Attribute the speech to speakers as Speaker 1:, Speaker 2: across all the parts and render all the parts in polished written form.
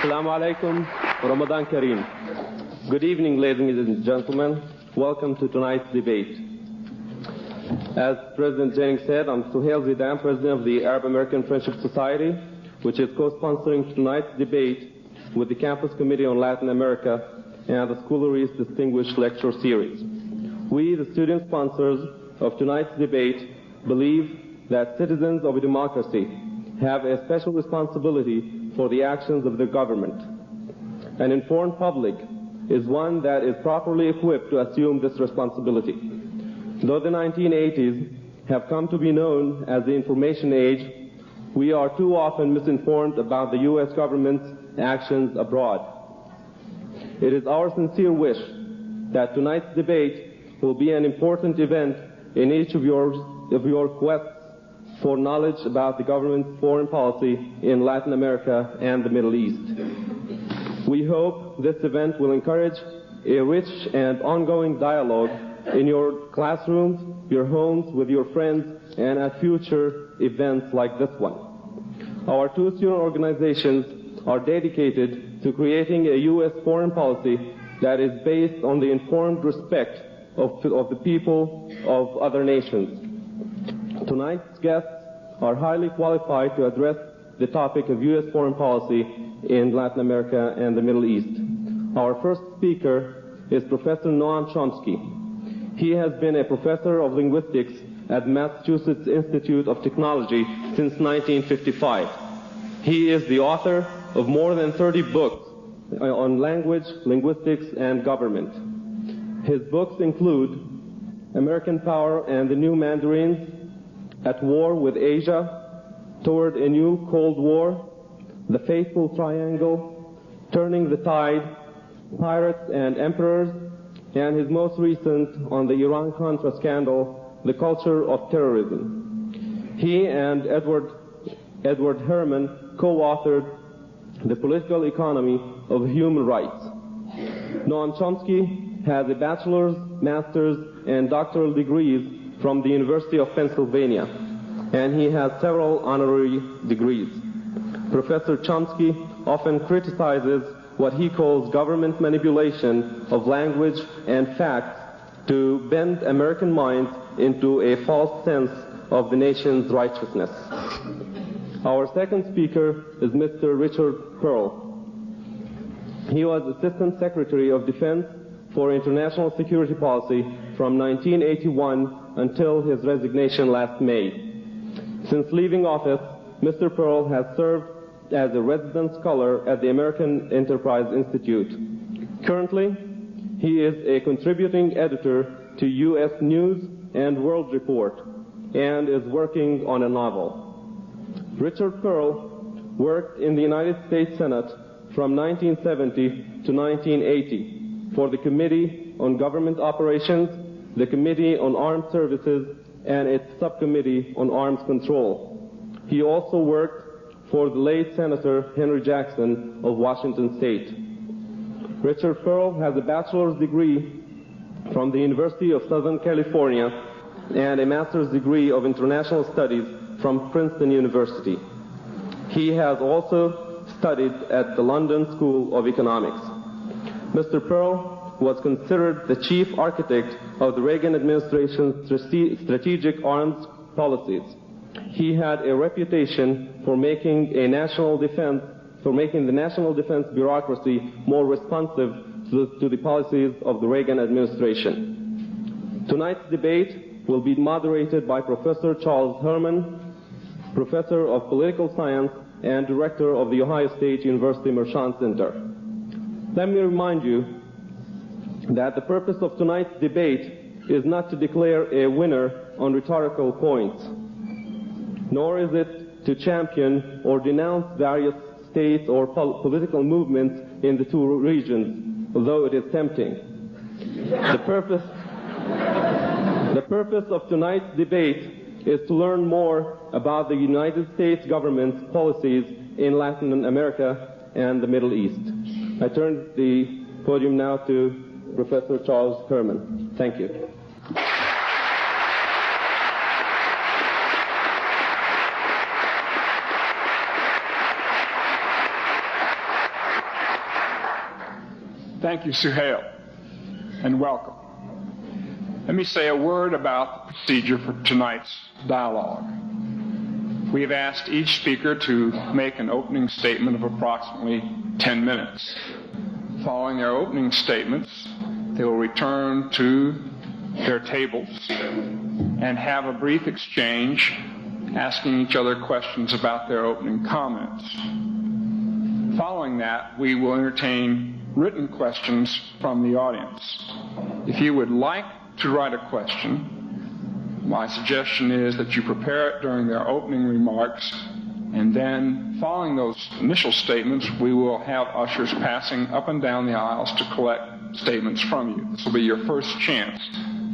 Speaker 1: Assalamu alaikum, Ramadan Kareem. Good evening, ladies and gentlemen. Welcome to tonight's debate. As President Jennings said, I'm Suhail Zidane, President of the Arab American Friendship Society, which is co-sponsoring tonight's debate with the Campus Committee on Latin America and the Schoolery's Distinguished Lecture Series. We, the student sponsors of tonight's debate, believe that citizens of a democracy have a special responsibility for the actions of the government. An informed public is one that is properly equipped to assume this responsibility. Though the 1980s have come to be known as the information age, we are too often misinformed about the U.S. government's actions abroad. It is our sincere wish that tonight's debate will be an important event in each of your quests for knowledge about the government's foreign policy in Latin America and the Middle East. We hope this event will encourage a rich and ongoing dialogue in your classrooms, your homes, with your friends, and at future events like this one. Our two student organizations are dedicated to creating a U.S. foreign policy that is based on the informed respect of the people of other nations. Tonight's guests are highly qualified to address the topic of U.S. foreign policy in Latin America and the Middle East. Our first speaker is Professor Noam Chomsky. He has been a professor of linguistics at Massachusetts Institute of Technology since 1955. He is the author of more than 30 books on language, linguistics, and government. His books include American Power and the New Mandarins, At War with Asia, Toward a New Cold War, The Faithful Triangle, Turning the Tide, Pirates and Emperors, and his most recent on the Iran-Contra scandal, The Culture of Terrorism. He and Edward Herman co-authored The Political Economy of Human Rights. Noam Chomsky has a bachelor's, master's, and doctoral degrees from the University of Pennsylvania, and he has several honorary degrees. Professor Chomsky often criticizes what he calls government manipulation of language and facts to bend American minds into a false sense of the nation's righteousness. Our second speaker is Mr. Richard Perle. He was Assistant Secretary of Defense for International Security Policy from 1981 until his resignation last May. Since leaving office, Mr. Perle has served as a resident scholar at the American Enterprise Institute. Currently, he is a contributing editor to U.S. News and World Report and is working on a novel. Richard Perle worked in the United States Senate from 1970 to 1980 for the Committee on Government Operations, the Committee on Armed Services, and its Subcommittee on Arms Control. He also worked for the late Senator Henry Jackson of Washington State. Richard Perle has a bachelor's degree from the University of Southern California and a master's degree of international studies from Princeton University. He has also studied at the London School of Economics. Mr. Perle was considered the chief architect of the Reagan administration's strategic arms policies. He had a reputation for making the national defense bureaucracy more responsive to the policies of the Reagan administration. Tonight's debate will be moderated by Professor Charles Herman, Professor of Political Science and Director of the Ohio State University Mershon Center. Let me remind you that the purpose of tonight's debate is not to declare a winner on rhetorical points, nor is it to champion or denounce various states or political movements in the two regions, although it is tempting. The purpose of tonight's debate is to learn more about the United States government's policies in Latin America and the Middle East. I turn the podium now to Professor Charles Herman. Thank you.
Speaker 2: Thank you, Suhail, and welcome. Let me say a word about the procedure for tonight's dialogue. We have asked each speaker to make an opening statement of approximately 10 minutes. Following their opening statements, they will return to their tables and have a brief exchange, asking each other questions about their opening comments. Following that, we will entertain written questions from the audience. If you would like to write a question, my suggestion is that you prepare it during their opening remarks, and then following those initial statements, we will have ushers passing up and down the aisles to collect statements from you. This will be your first chance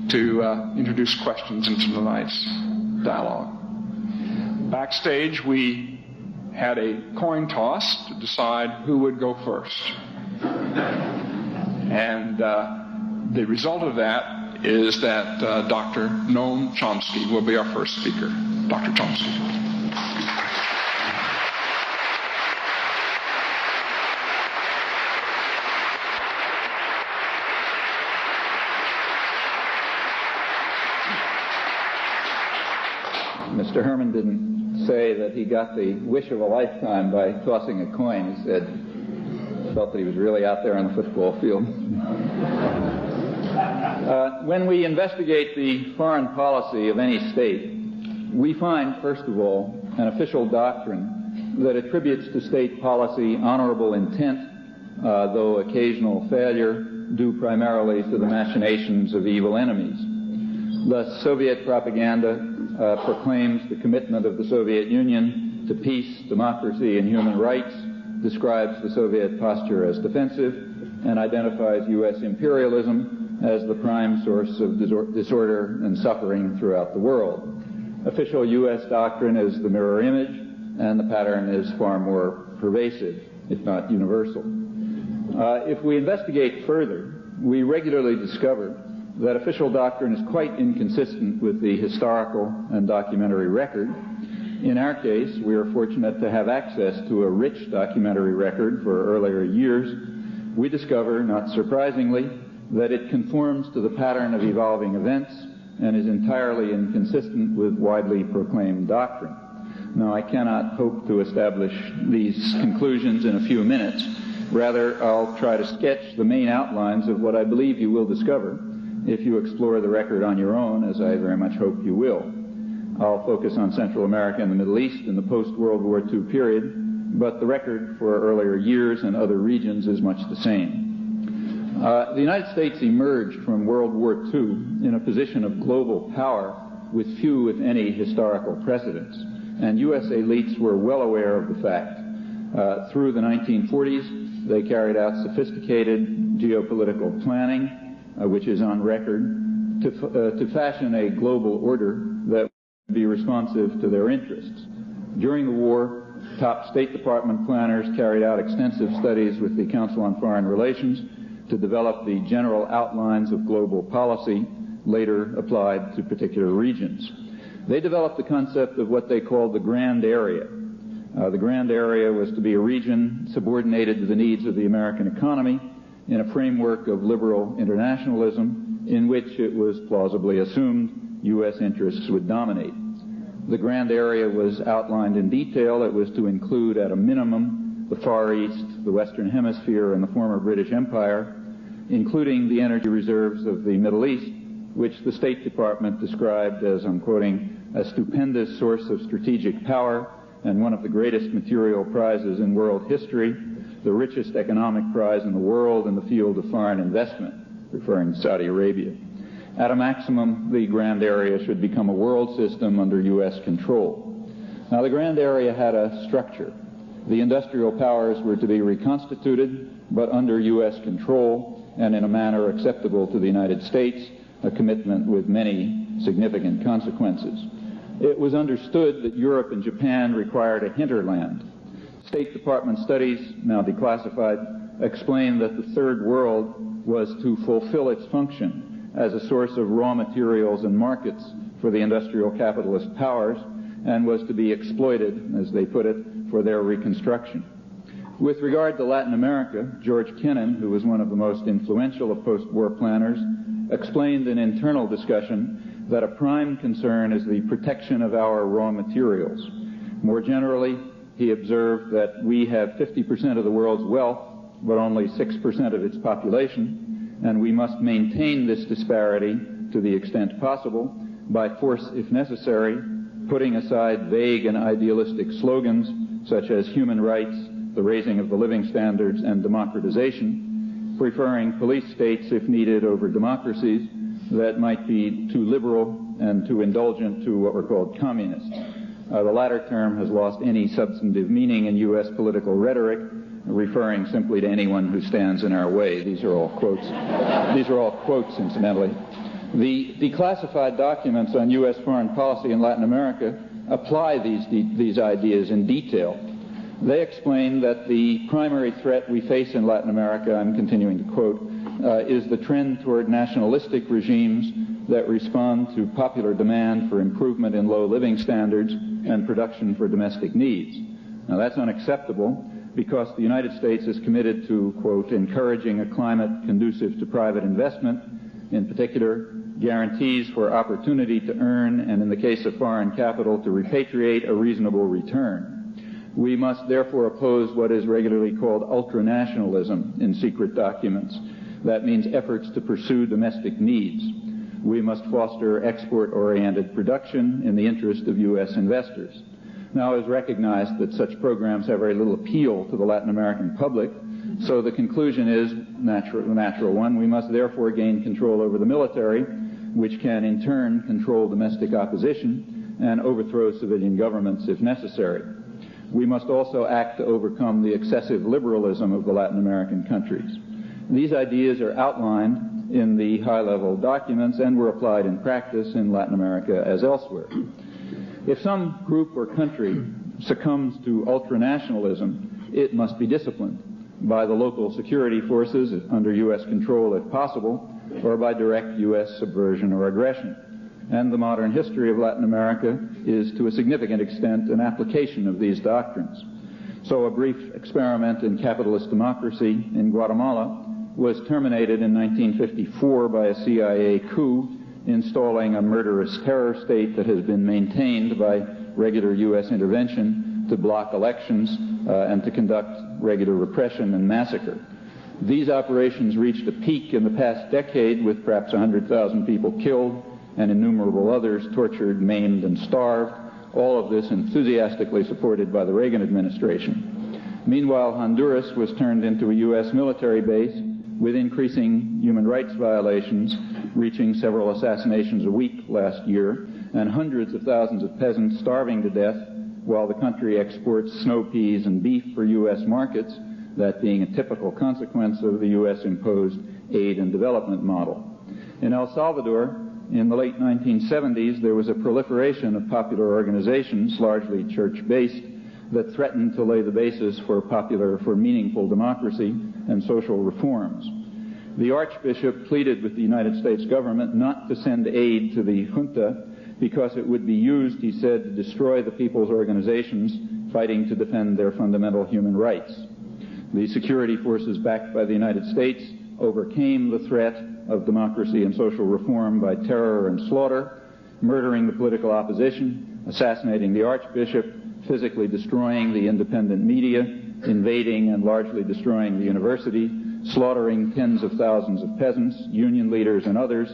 Speaker 2: to introduce questions into tonight's dialogue. Backstage, we had a coin toss to decide who would go first. And the result of that is that Dr. Noam Chomsky will be our first speaker. Dr. Chomsky.
Speaker 3: Mr. Herman didn't say that he got the wish of a lifetime by tossing a coin. He said, felt that he was really out there on the football field. When we investigate the foreign policy of any state, we find, first of all, an official doctrine that attributes to state policy honorable intent, though occasional failure, due primarily to the machinations of evil enemies. Thus, Soviet propaganda proclaims the commitment of the Soviet Union to peace, democracy, and human rights, describes the Soviet posture as defensive, and identifies U.S. imperialism as the prime source of disorder and suffering throughout the world. Official U.S. doctrine is the mirror image, and the pattern is far more pervasive, if not universal. If we investigate further, we regularly discover that official doctrine is quite inconsistent with the historical and documentary record. In our case, we are fortunate to have access to a rich documentary record for earlier years. We discover, not surprisingly, that it conforms to the pattern of evolving events and is entirely inconsistent with widely proclaimed doctrine. Now, I cannot hope to establish these conclusions in a few minutes. Rather, I'll try to sketch the main outlines of what I believe you will discover if you explore the record on your own, as I very much hope you will. I'll focus on Central America and the Middle East in the post-World War II period, but the record for earlier years and other regions is much the same. The United States emerged from World War II in a position of global power with few, if any, historical precedents, and U.S. elites were well aware of the fact. Through the 1940s, they carried out sophisticated geopolitical planning, which is on record, to fashion a global order that would be responsive to their interests. During the war, top State Department planners carried out extensive studies with the Council on Foreign Relations to develop the general outlines of global policy, later applied to particular regions. They developed the concept of what they called the Grand Area. The Grand Area was to be a region subordinated to the needs of the American economy in a framework of liberal internationalism in which it was plausibly assumed U.S. interests would dominate. The Grand Area was outlined in detail. It was to include, at a minimum, the Far East, the Western Hemisphere, and the former British Empire, including the energy reserves of the Middle East, which the State Department described as, I'm quoting, a stupendous source of strategic power and one of the greatest material prizes in world history, the richest economic prize in the world in the field of foreign investment, referring to Saudi Arabia. At a maximum, the Grand Area should become a world system under U.S. control. Now, the Grand Area had a structure. The industrial powers were to be reconstituted, but under U.S. control and in a manner acceptable to the United States, a commitment with many significant consequences. It was understood that Europe and Japan required a hinterland. State Department studies, now declassified, explain that the Third World was to fulfill its function as a source of raw materials and markets for the industrial capitalist powers and was to be exploited, as they put it, for their reconstruction. With regard to Latin America, George Kennan, who was one of the most influential of post-war planners, explained in internal discussion that a prime concern is the protection of our raw materials. More generally, he observed that we have 50% of the world's wealth, but only 6% of its population, and we must maintain this disparity to the extent possible by force if necessary, putting aside vague and idealistic slogans such as human rights, the raising of the living standards, and democratization, preferring police states if needed over democracies that might be too liberal and too indulgent to what were called communists. The latter term has lost any substantive meaning in U.S. political rhetoric, referring simply to anyone who stands in our way. These are all quotes. These are all quotes, incidentally. The declassified documents on U.S. foreign policy in Latin America apply these ideas in detail. They explain that the primary threat we face in Latin America, I'm continuing to quote, is the trend toward nationalistic regimes that respond to popular demand for improvement in low living standards and production for domestic needs. Now, that's unacceptable because the United States is committed to, quote, encouraging a climate conducive to private investment, in particular, guarantees for opportunity to earn, and in the case of foreign capital, to repatriate a reasonable return. We must therefore oppose what is regularly called ultranationalism in secret documents. That means efforts to pursue domestic needs. We must foster export-oriented production in the interest of U.S. investors. Now, it is recognized that such programs have very little appeal to the Latin American public, so the conclusion is the natural one. We must therefore gain control over the military, which can in turn control domestic opposition and overthrow civilian governments if necessary. We must also act to overcome the excessive liberalism of the Latin American countries. These ideas are outlined in the high-level documents and were applied in practice in Latin America as elsewhere. If some group or country succumbs to ultranationalism, it must be disciplined by the local security forces under U.S. control if possible, or by direct U.S. subversion or aggression. And the modern history of Latin America is to a significant extent an application of these doctrines. So a brief experiment in capitalist democracy in Guatemala was terminated in 1954 by a CIA coup installing a murderous terror state that has been maintained by regular U.S. intervention to block elections and to conduct regular repression and massacre. These operations reached a peak in the past decade with perhaps 100,000 people killed and innumerable others tortured, maimed, and starved, all of this enthusiastically supported by the Reagan administration. Meanwhile, Honduras was turned into a U.S. military base with increasing human rights violations, reaching several assassinations a week last year, and hundreds of thousands of peasants starving to death while the country exports snow peas and beef for U.S. markets, that being a typical consequence of the U.S.-imposed aid and development model. In El Salvador, in the late 1970s, there was a proliferation of popular organizations, largely church-based, that threatened to lay the basis for meaningful democracy and social reforms. The Archbishop pleaded with the United States government not to send aid to the junta because it would be used, he said, to destroy the people's organizations fighting to defend their fundamental human rights. The security forces backed by the United States overcame the threat of democracy and social reform by terror and slaughter, murdering the political opposition, assassinating the Archbishop, physically destroying the independent media, invading and largely destroying the university, slaughtering tens of thousands of peasants, union leaders, and others,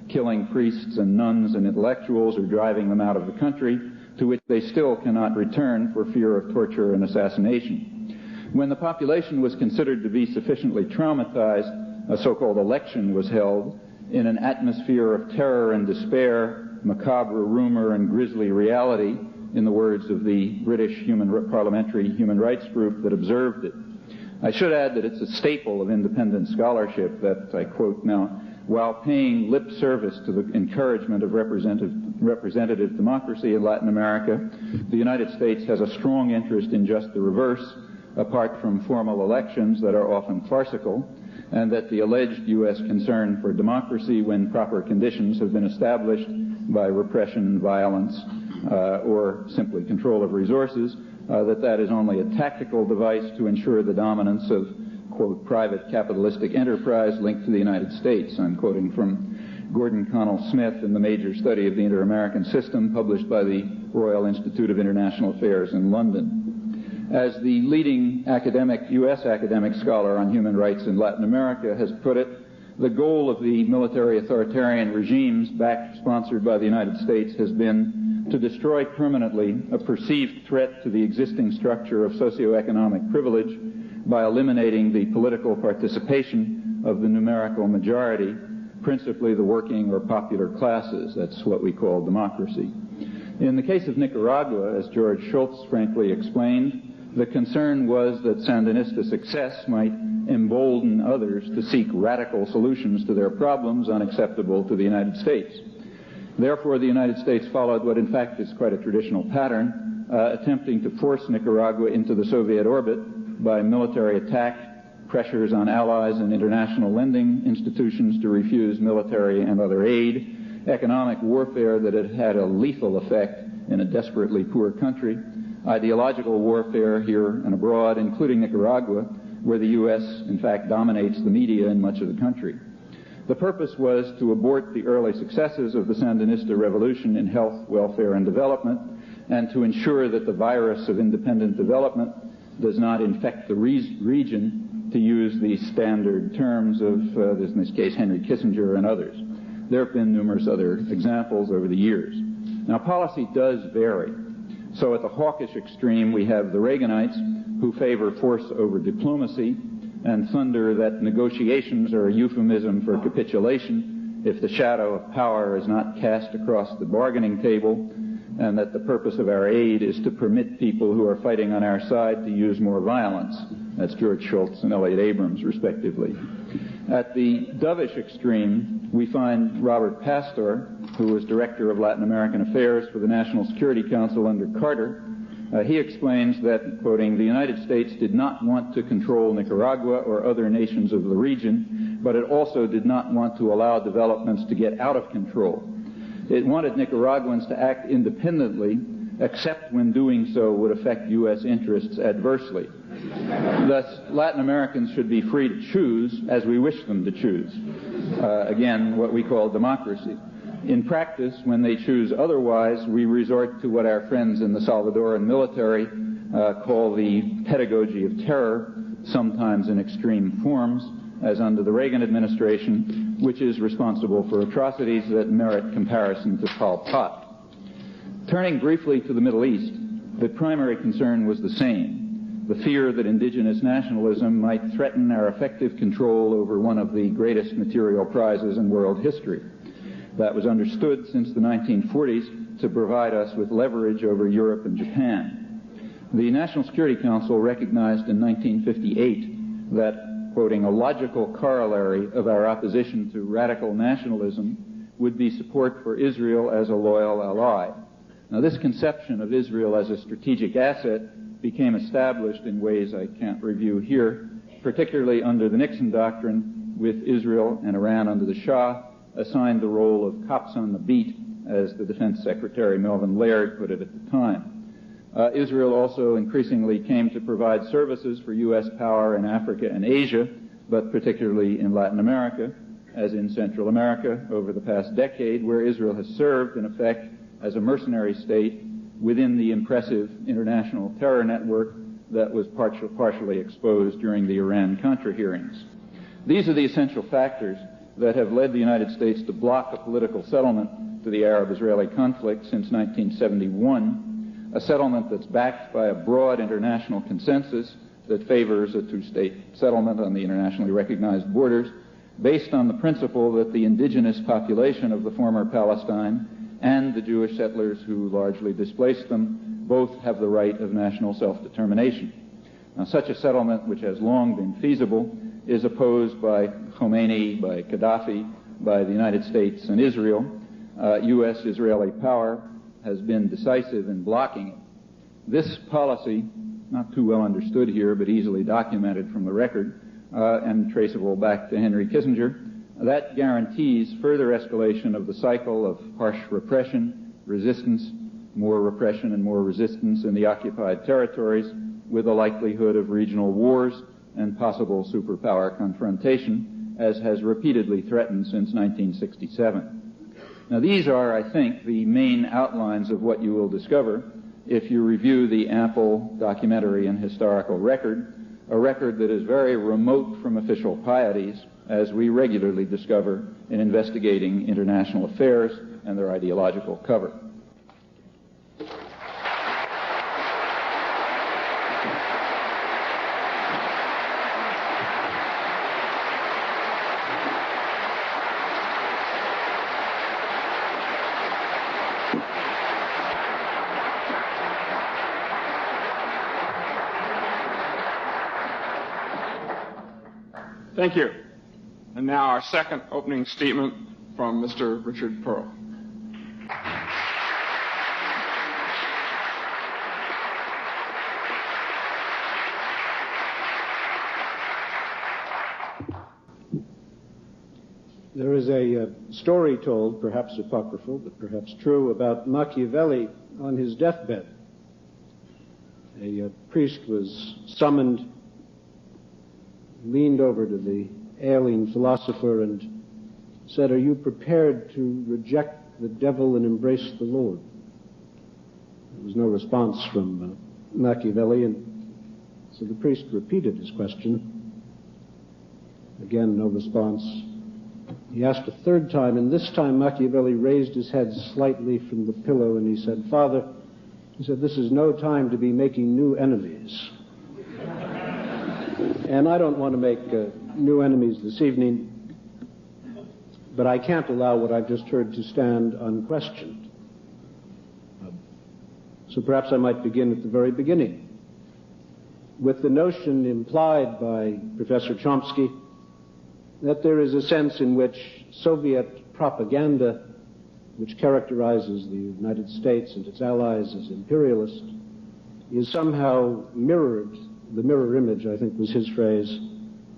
Speaker 3: killing priests and nuns and intellectuals or driving them out of the country, to which they still cannot return for fear of torture and assassination. When the population was considered to be sufficiently traumatized, a so-called election was held in an atmosphere of terror and despair, macabre rumor, and grisly reality, in the words of the British parliamentary human rights group that observed it. I should add that it's a staple of independent scholarship that, I quote now, while paying lip service to the encouragement of representative democracy in Latin America, the United States has a strong interest in just the reverse, apart from formal elections that are often farcical, and that the alleged U.S. concern for democracy when proper conditions have been established by repression, violence, or simply control of resources, that is only a tactical device to ensure the dominance of, quote, private capitalistic enterprise linked to the United States. I'm quoting from Gordon Connell Smith in the Major Study of the Inter-American System, published by the Royal Institute of International Affairs in London. As the leading U.S. academic scholar on human rights in Latin America has put it, the goal of the military authoritarian regimes sponsored by the United States has been to destroy permanently a perceived threat to the existing structure of socioeconomic privilege by eliminating the political participation of the numerical majority, principally the working or popular classes. That's what we call democracy. In the case of Nicaragua, as George Shultz frankly explained, the concern was that Sandinista success might embolden others to seek radical solutions to their problems unacceptable to the United States. Therefore, the United States followed what in fact is quite a traditional pattern, attempting to force Nicaragua into the Soviet orbit by military attack, pressures on allies and international lending institutions to refuse military and other aid, economic warfare that had had a lethal effect in a desperately poor country, ideological warfare here and abroad, including Nicaragua, where the U.S. in fact dominates the media in much of the country. The purpose was to abort the early successes of the Sandinista revolution in health, welfare, and development, and to ensure that the virus of independent development does not infect the region, to use the standard terms of, in this case, Henry Kissinger and others. There have been numerous other examples over the years. Now, policy does vary. So at the hawkish extreme, we have the Reaganites, who favor force over diplomacy and thunder that negotiations are a euphemism for capitulation if the shadow of power is not cast across the bargaining table, and that the purpose of our aid is to permit people who are fighting on our side to use more violence. That's George Shultz and Elliott Abrams, respectively. At the dovish extreme, we find Robert Pastor, who was Director of Latin American Affairs for the National Security Council under Carter. He explains that, quoting, "The United States did not want to control Nicaragua or other nations of the region, but it also did not want to allow developments to get out of control. It wanted Nicaraguans to act independently, except when doing so would affect U.S. interests adversely. Thus, Latin Americans should be free to choose as we wish them to choose." Again, what we call democracy. In practice, when they choose otherwise, we resort to what our friends in the Salvadoran military call the pedagogy of terror, sometimes in extreme forms, as under the Reagan administration, which is responsible for atrocities that merit comparison to Pol Pot. Turning briefly to the Middle East, the primary concern was the same: the fear that indigenous nationalism might threaten our effective control over one of the greatest material prizes in world history. That was understood since the 1940s to provide us with leverage over Europe and Japan. The National Security Council recognized in 1958 that, quoting, "a logical corollary of our opposition to radical nationalism would be support for Israel as a loyal ally." Now, this conception of Israel as a strategic asset became established in ways I can't review here, particularly under the Nixon Doctrine, with Israel and Iran under the Shah assigned the role of cops on the beat, as the Defense Secretary Melvin Laird put it at the time. Israel also increasingly came to provide services for U.S. power in Africa and Asia, but particularly in Latin America, as in Central America over the past decade, where Israel has served, in effect, as a mercenary state within the impressive international terror network that was partially exposed during the Iran-Contra hearings. These are the essential factors that have led the United States to block a political settlement to the Arab-Israeli conflict since 1971, a settlement that's backed by a broad international consensus that favors a two-state settlement on the internationally recognized borders, based on the principle that the indigenous population of the former Palestine and the Jewish settlers who largely displaced them both have the right of national self-determination. Now, such a settlement, which has long been feasible, is opposed by Khomeini, by Gaddafi, by the United States and Israel. U.S.-Israeli power has been decisive in blocking it. This policy, not too well understood here, but easily documented from the record, and traceable back to Henry Kissinger, that guarantees further escalation of the cycle of harsh repression, resistance, more repression and more resistance in the occupied territories, with a likelihood of regional wars and possible superpower confrontation, as has repeatedly threatened since 1967. Now, these are, I think, the main outlines of what you will discover if you review the ample documentary and historical record, a record that is very remote from official pieties, as we regularly discover in investigating international affairs and their ideological cover.
Speaker 2: Thank you. And now our second opening statement from Mr. Richard Perle.
Speaker 4: There is a story told, perhaps apocryphal, but perhaps true, about Machiavelli on his deathbed. A priest was summoned, leaned over to the ailing philosopher and said, "Are you prepared to reject the devil and embrace the Lord?" There was no response from Machiavelli, and so the priest repeated his question. Again, no response. He asked a third time, and this time Machiavelli raised his head slightly from the pillow and he said, "Father," he said, "this is no time to be making new enemies." And I don't want to make new enemies this evening, but I can't allow what I've just heard to stand unquestioned. So perhaps I might begin at the very beginning, with the notion implied by Professor Chomsky that there is a sense in which Soviet propaganda, which characterizes the United States and its allies as imperialist, is somehow mirrored, the mirror image, I think was his phrase,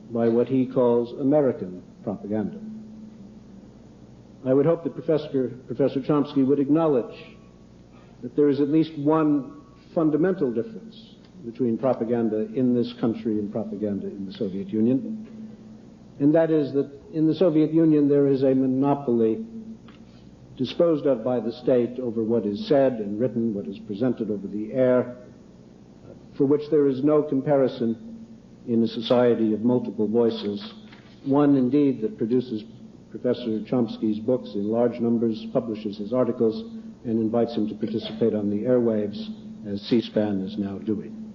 Speaker 4: by what he calls American propaganda. I would hope that Professor Chomsky would acknowledge that there is at least one fundamental difference between propaganda in this country and propaganda in the Soviet Union, and that is that in the Soviet Union there is a monopoly disposed of by the state over what is said and written, what is presented over the air, for which there is no comparison in a society of multiple voices, one indeed that produces Professor Chomsky's books in large numbers, publishes his articles, and invites him to participate on the airwaves, as C-SPAN is now doing.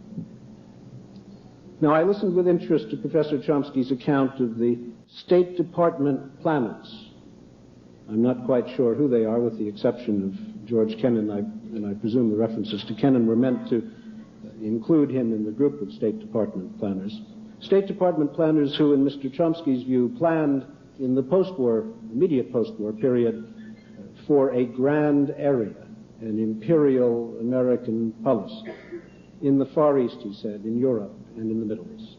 Speaker 4: Now, I listened with interest to Professor Chomsky's account of the State Department planners. I'm not quite sure who they are, with the exception of George Kennan, and I presume the references to Kennan were meant to include him in the group of State Department planners. State Department planners who, in Mr. Chomsky's view, planned in the post-war, immediate post-war period, for a grand area, an imperial American policy, in the Far East, he said, in Europe and in the Middle East.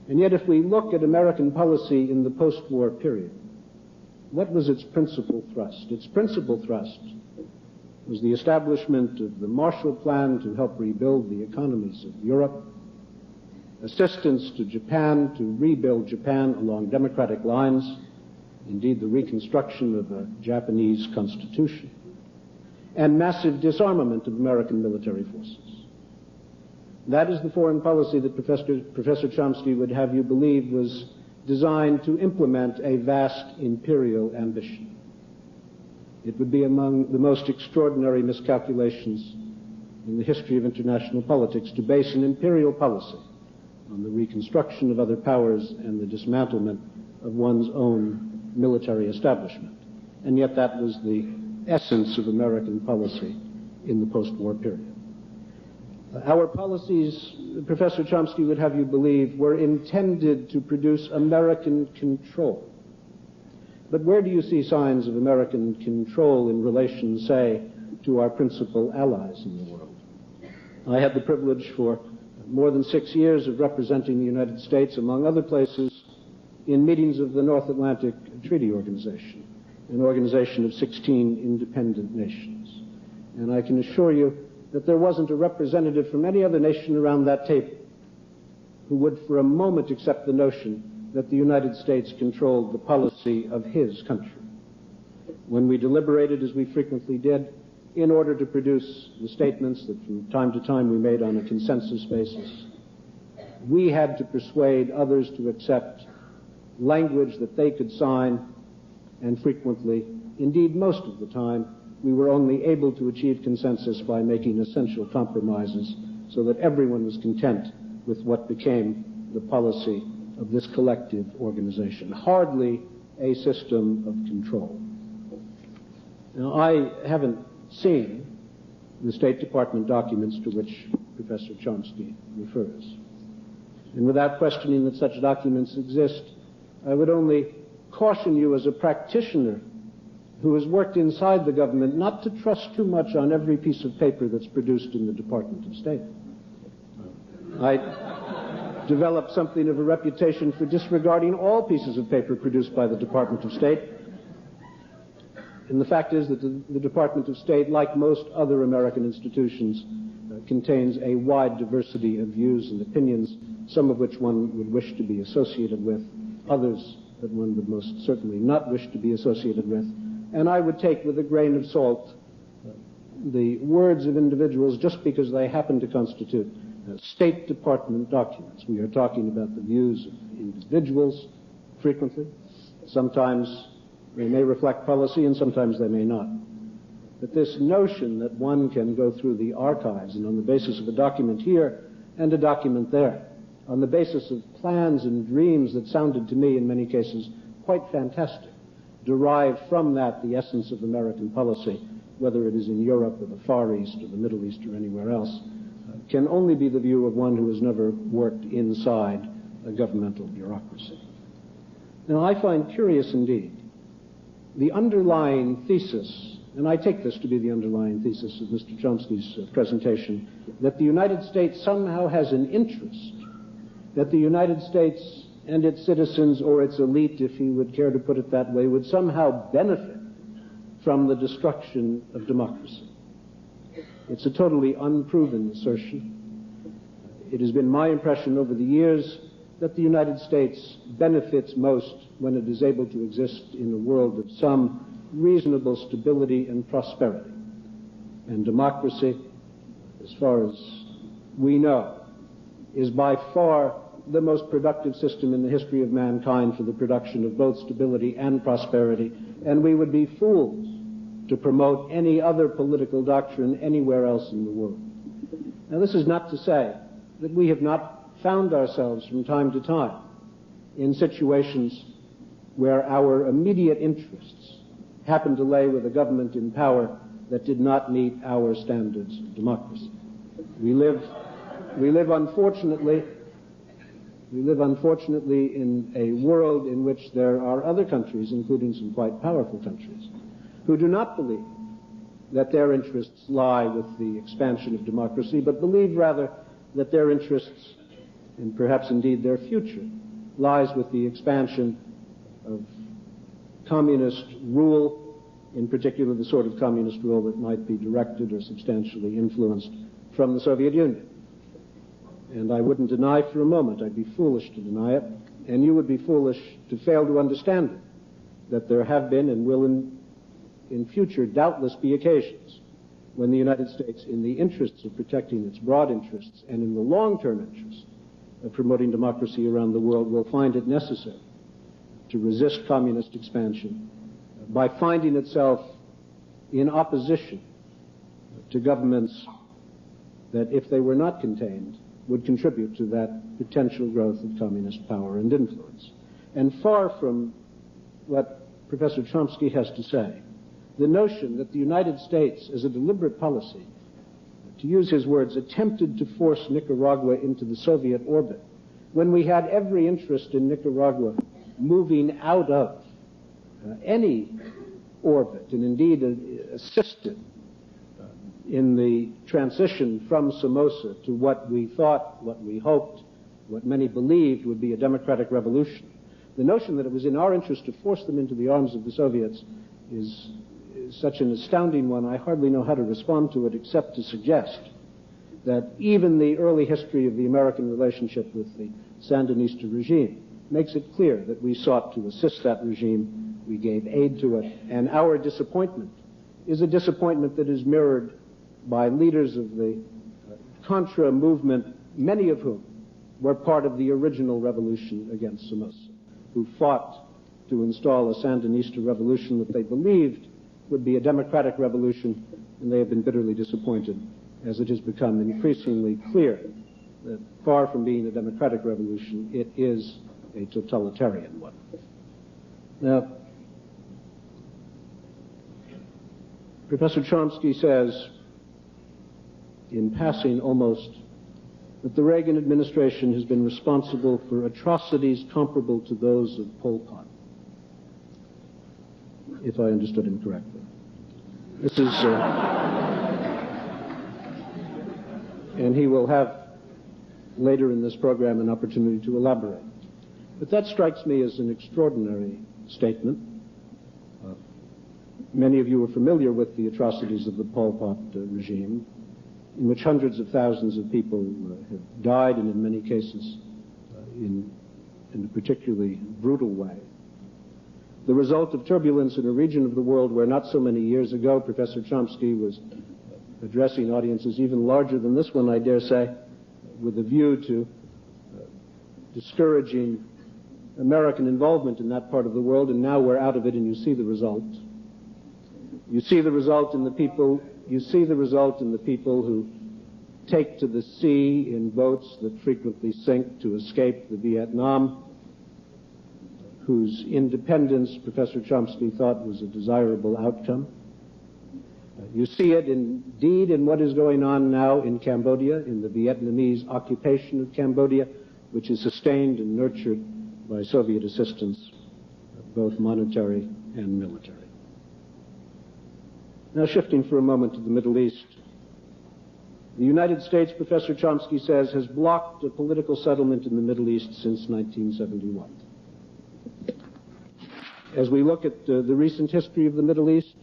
Speaker 4: And yet, if we look at American policy in the post-war period, what was its principal thrust? Its principal thrust was the establishment of the Marshall Plan to help rebuild the economies of Europe, assistance to Japan to rebuild Japan along democratic lines, indeed the reconstruction of a Japanese constitution, and massive disarmament of American military forces. That is the foreign policy that Professor Chomsky would have you believe was designed to implement a vast imperial ambition. It would be among the most extraordinary miscalculations in the history of international politics to base an imperial policy on the reconstruction of other powers and the dismantlement of one's own military establishment. And yet that was the essence of American policy in the post-war period. Our policies, Professor Chomsky would have you believe, were intended to produce American control. But where do you see signs of American control in relation, say, to our principal allies in the world? I had the privilege for more than 6 years of representing the United States, among other places, in meetings of the North Atlantic Treaty Organization, an organization of 16 independent nations. And I can assure you that there wasn't a representative from any other nation around that table who would for a moment accept the notion that the United States controlled the policy of his country. When we deliberated, as we frequently did, in order to produce the statements that from time to time we made on a consensus basis, we had to persuade others to accept language that they could sign, and frequently, indeed most of the time, we were only able to achieve consensus by making essential compromises so that everyone was content with what became the policy of this collective organization. Hardly a system of control. Now, I haven't seen the State Department documents to which Professor Chomsky refers. And without questioning that such documents exist, I would only caution you as a practitioner who has worked inside the government not to trust too much on every piece of paper that's produced in the Department of State. I developed something of a reputation for disregarding all pieces of paper produced by the Department of State. And the fact is that the Department of State, like most other American institutions, contains a wide diversity of views and opinions, some of which one would wish to be associated with, others that one would most certainly not wish to be associated with. And I would take with a grain of salt the words of individuals just because they happen to constitute State Department documents. We are talking about the views of individuals frequently. Sometimes they may reflect policy and sometimes they may not. But this notion that one can go through the archives and on the basis of a document here and a document there, on the basis of plans and dreams that sounded to me in many cases quite fantastic, derive from that the essence of American policy, whether it is in Europe or the Far East or the Middle East or anywhere else, can only be the view of one who has never worked inside a governmental bureaucracy. Now, I find curious indeed the underlying thesis, and I take this to be the underlying thesis of Mr. Chomsky's presentation, that the United States somehow has an interest, that the United States and its citizens, or its elite, if he would care to put it that way, would somehow benefit from the destruction of democracy. It's a totally unproven assertion. It has been my impression over the years that the United States benefits most when it is able to exist in a world of some reasonable stability and prosperity. And democracy, as far as we know, is by far the most productive system in the history of mankind for the production of both stability and prosperity, and we would be fools to promote any other political doctrine anywhere else in the world. Now, this is not to say that we have not found ourselves from time to time in situations where our immediate interests happen to lay with a government in power that did not meet our standards of democracy. We live unfortunately in a world in which there are other countries, including some quite powerful countries, who do not believe that their interests lie with the expansion of democracy, but believe rather that their interests, and perhaps indeed their future, lies with the expansion of communist rule, in particular the sort of communist rule that might be directed or substantially influenced from the Soviet Union. And I wouldn't deny for a moment, I'd be foolish to deny it, and you would be foolish to fail to understand it, that there have been and will in future doubtless be occasions when the United States, in the interests of protecting its broad interests and in the long-term interests of promoting democracy around the world, will find it necessary to resist communist expansion by finding itself in opposition to governments that, if they were not contained, would contribute to that potential growth of communist power and influence. And far from what Professor Chomsky has to say, the notion that the United States, as a deliberate policy, to use his words, attempted to force Nicaragua into the Soviet orbit, when we had every interest in Nicaragua moving out of any orbit, and indeed assisted in the transition from Somoza to what we thought, what we hoped, what many believed would be a democratic revolution. The notion that it was in our interest to force them into the arms of the Soviets is such an astounding one, I hardly know how to respond to it except to suggest that even the early history of the American relationship with the Sandinista regime makes it clear that we sought to assist that regime, we gave aid to it, and our disappointment is a disappointment that is mirrored by leaders of the Contra movement, many of whom were part of the original revolution against Somoza, who fought to install a Sandinista revolution that they believed would be a democratic revolution, and they have been bitterly disappointed as it has become increasingly clear that far from being a democratic revolution, it is a totalitarian one. Now, Professor Chomsky says, in passing almost, that the Reagan administration has been responsible for atrocities comparable to those of Pol Pot, if I understood him correctly. This is, and he will have later in this program an opportunity to elaborate. But that strikes me as an extraordinary statement. Many of you are familiar with the atrocities of the Pol Pot regime, in which hundreds of thousands of people have died, and in many cases in a particularly brutal way. The result of turbulence in a region of the world where not so many years ago Professor Chomsky was addressing audiences even larger than this one, I dare say, with a view to discouraging American involvement in that part of the world, and now we're out of it, and you see the result. You see the result in the people. You see the result in the people who take to the sea in boats that frequently sink to escape the Vietnam, whose independence Professor Chomsky thought was a desirable outcome. You see it indeed in what is going on now in Cambodia, in the Vietnamese occupation of Cambodia, which is sustained and nurtured by Soviet assistance, both monetary and military. Now, shifting for a moment to the Middle East. The United States, Professor Chomsky says, has blocked a political settlement in the Middle East since 1971. As we look at the recent history of the Middle East,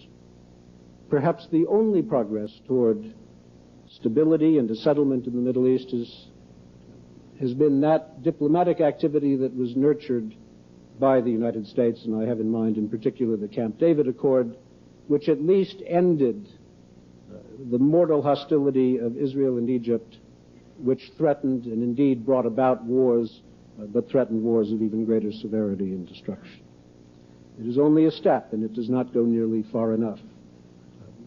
Speaker 4: perhaps the only progress toward stability and a settlement in the Middle East has been that diplomatic activity that was nurtured by the United States, and I have in mind in particular the Camp David Accord, which at least ended the mortal hostility of Israel and Egypt, which threatened and indeed brought about wars, but threatened wars of even greater severity and destruction. It is only a step, and it does not go nearly far enough.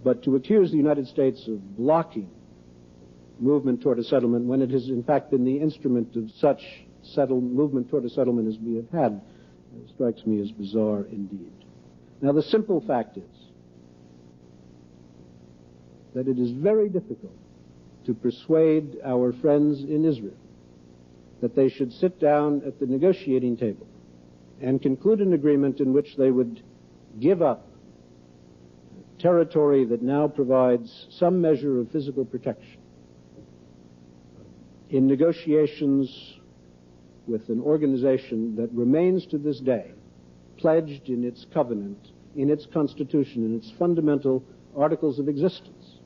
Speaker 4: But to accuse the United States of blocking movement toward a settlement when it has in fact been the instrument of such movement toward a settlement as we have had strikes me as bizarre indeed. Now, the simple fact is that it is very difficult to persuade our friends in Israel that they should sit down at the negotiating table and conclude an agreement in which they would give up territory that now provides some measure of physical protection in negotiations with an organization that remains to this day pledged in its covenant, in its constitution, in its fundamental articles of existence,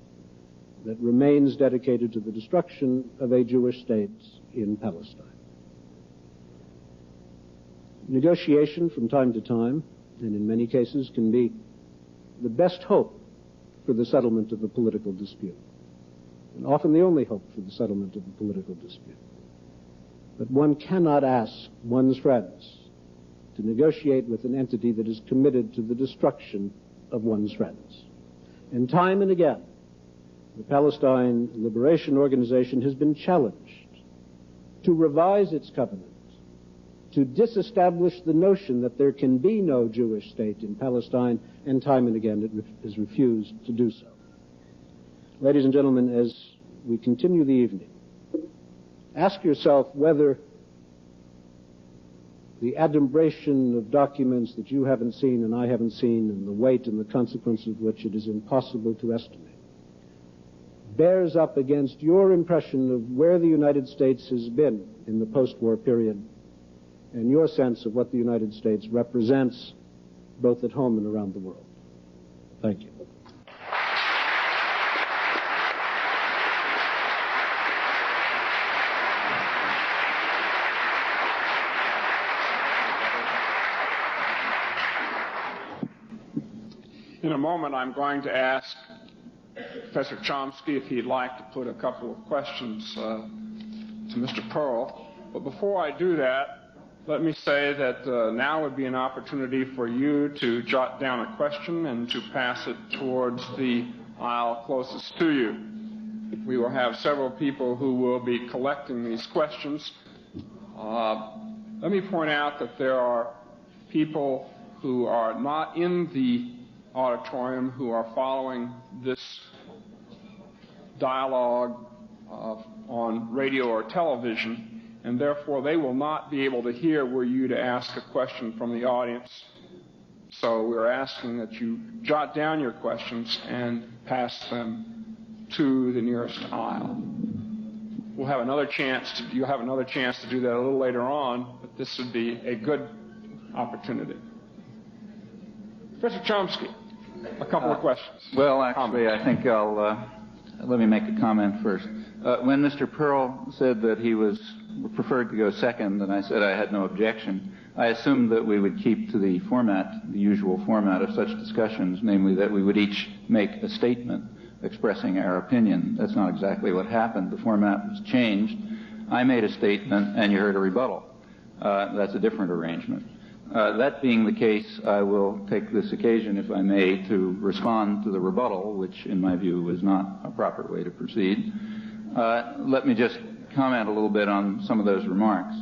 Speaker 4: that remains dedicated to the destruction of a Jewish state in Palestine. Negotiation from time to time, and in many cases, can be the best hope for the settlement of a political dispute, and often the only hope for the settlement of a political dispute. But one cannot ask one's friends to negotiate with an entity that is committed to the destruction of one's friends. And time and again, the Palestine Liberation Organization has been challenged to revise its covenant, to disestablish the notion that there can be no Jewish state in Palestine, and time and again it has refused to do so. Ladies and gentlemen, as we continue the evening, ask yourself whether the adumbration of documents that you haven't seen and I haven't seen, and the weight and the consequence of which it is impossible to estimate, bears up against your impression of where the United States has been in the post-war period and your sense of what the United States represents both at home and around the world. Thank you.
Speaker 2: In a moment, I'm going to ask Professor Chomsky if he'd like to put a couple of questions to Mr. Perle. But before I do that, let me say that now would be an opportunity for you to jot down a question and to pass it towards the aisle closest to you. We will have several people who will be collecting these questions. Let me point out that there are people who are not in the auditorium who are following this dialogue on radio or television, and therefore they will not be able to hear were you to ask a question from the audience. So we're asking that you jot down your questions and pass them to the nearest aisle. You'll have another chance to do that a little later on, but this would be a good opportunity. Professor Chomsky, a couple of questions.
Speaker 3: Well, actually, I think let me make a comment first. When Mr. Perle said that he preferred to go second, and I said I had no objection, I assumed that we would keep to the usual format of such discussions, namely that we would each make a statement expressing our opinion. That's not exactly what happened. The format was changed. I made a statement, and you heard a rebuttal. That's a different arrangement. That being the case, I will take this occasion, if I may, to respond to the rebuttal, which in my view was not a proper way to proceed. Let me just comment a little bit on some of those remarks.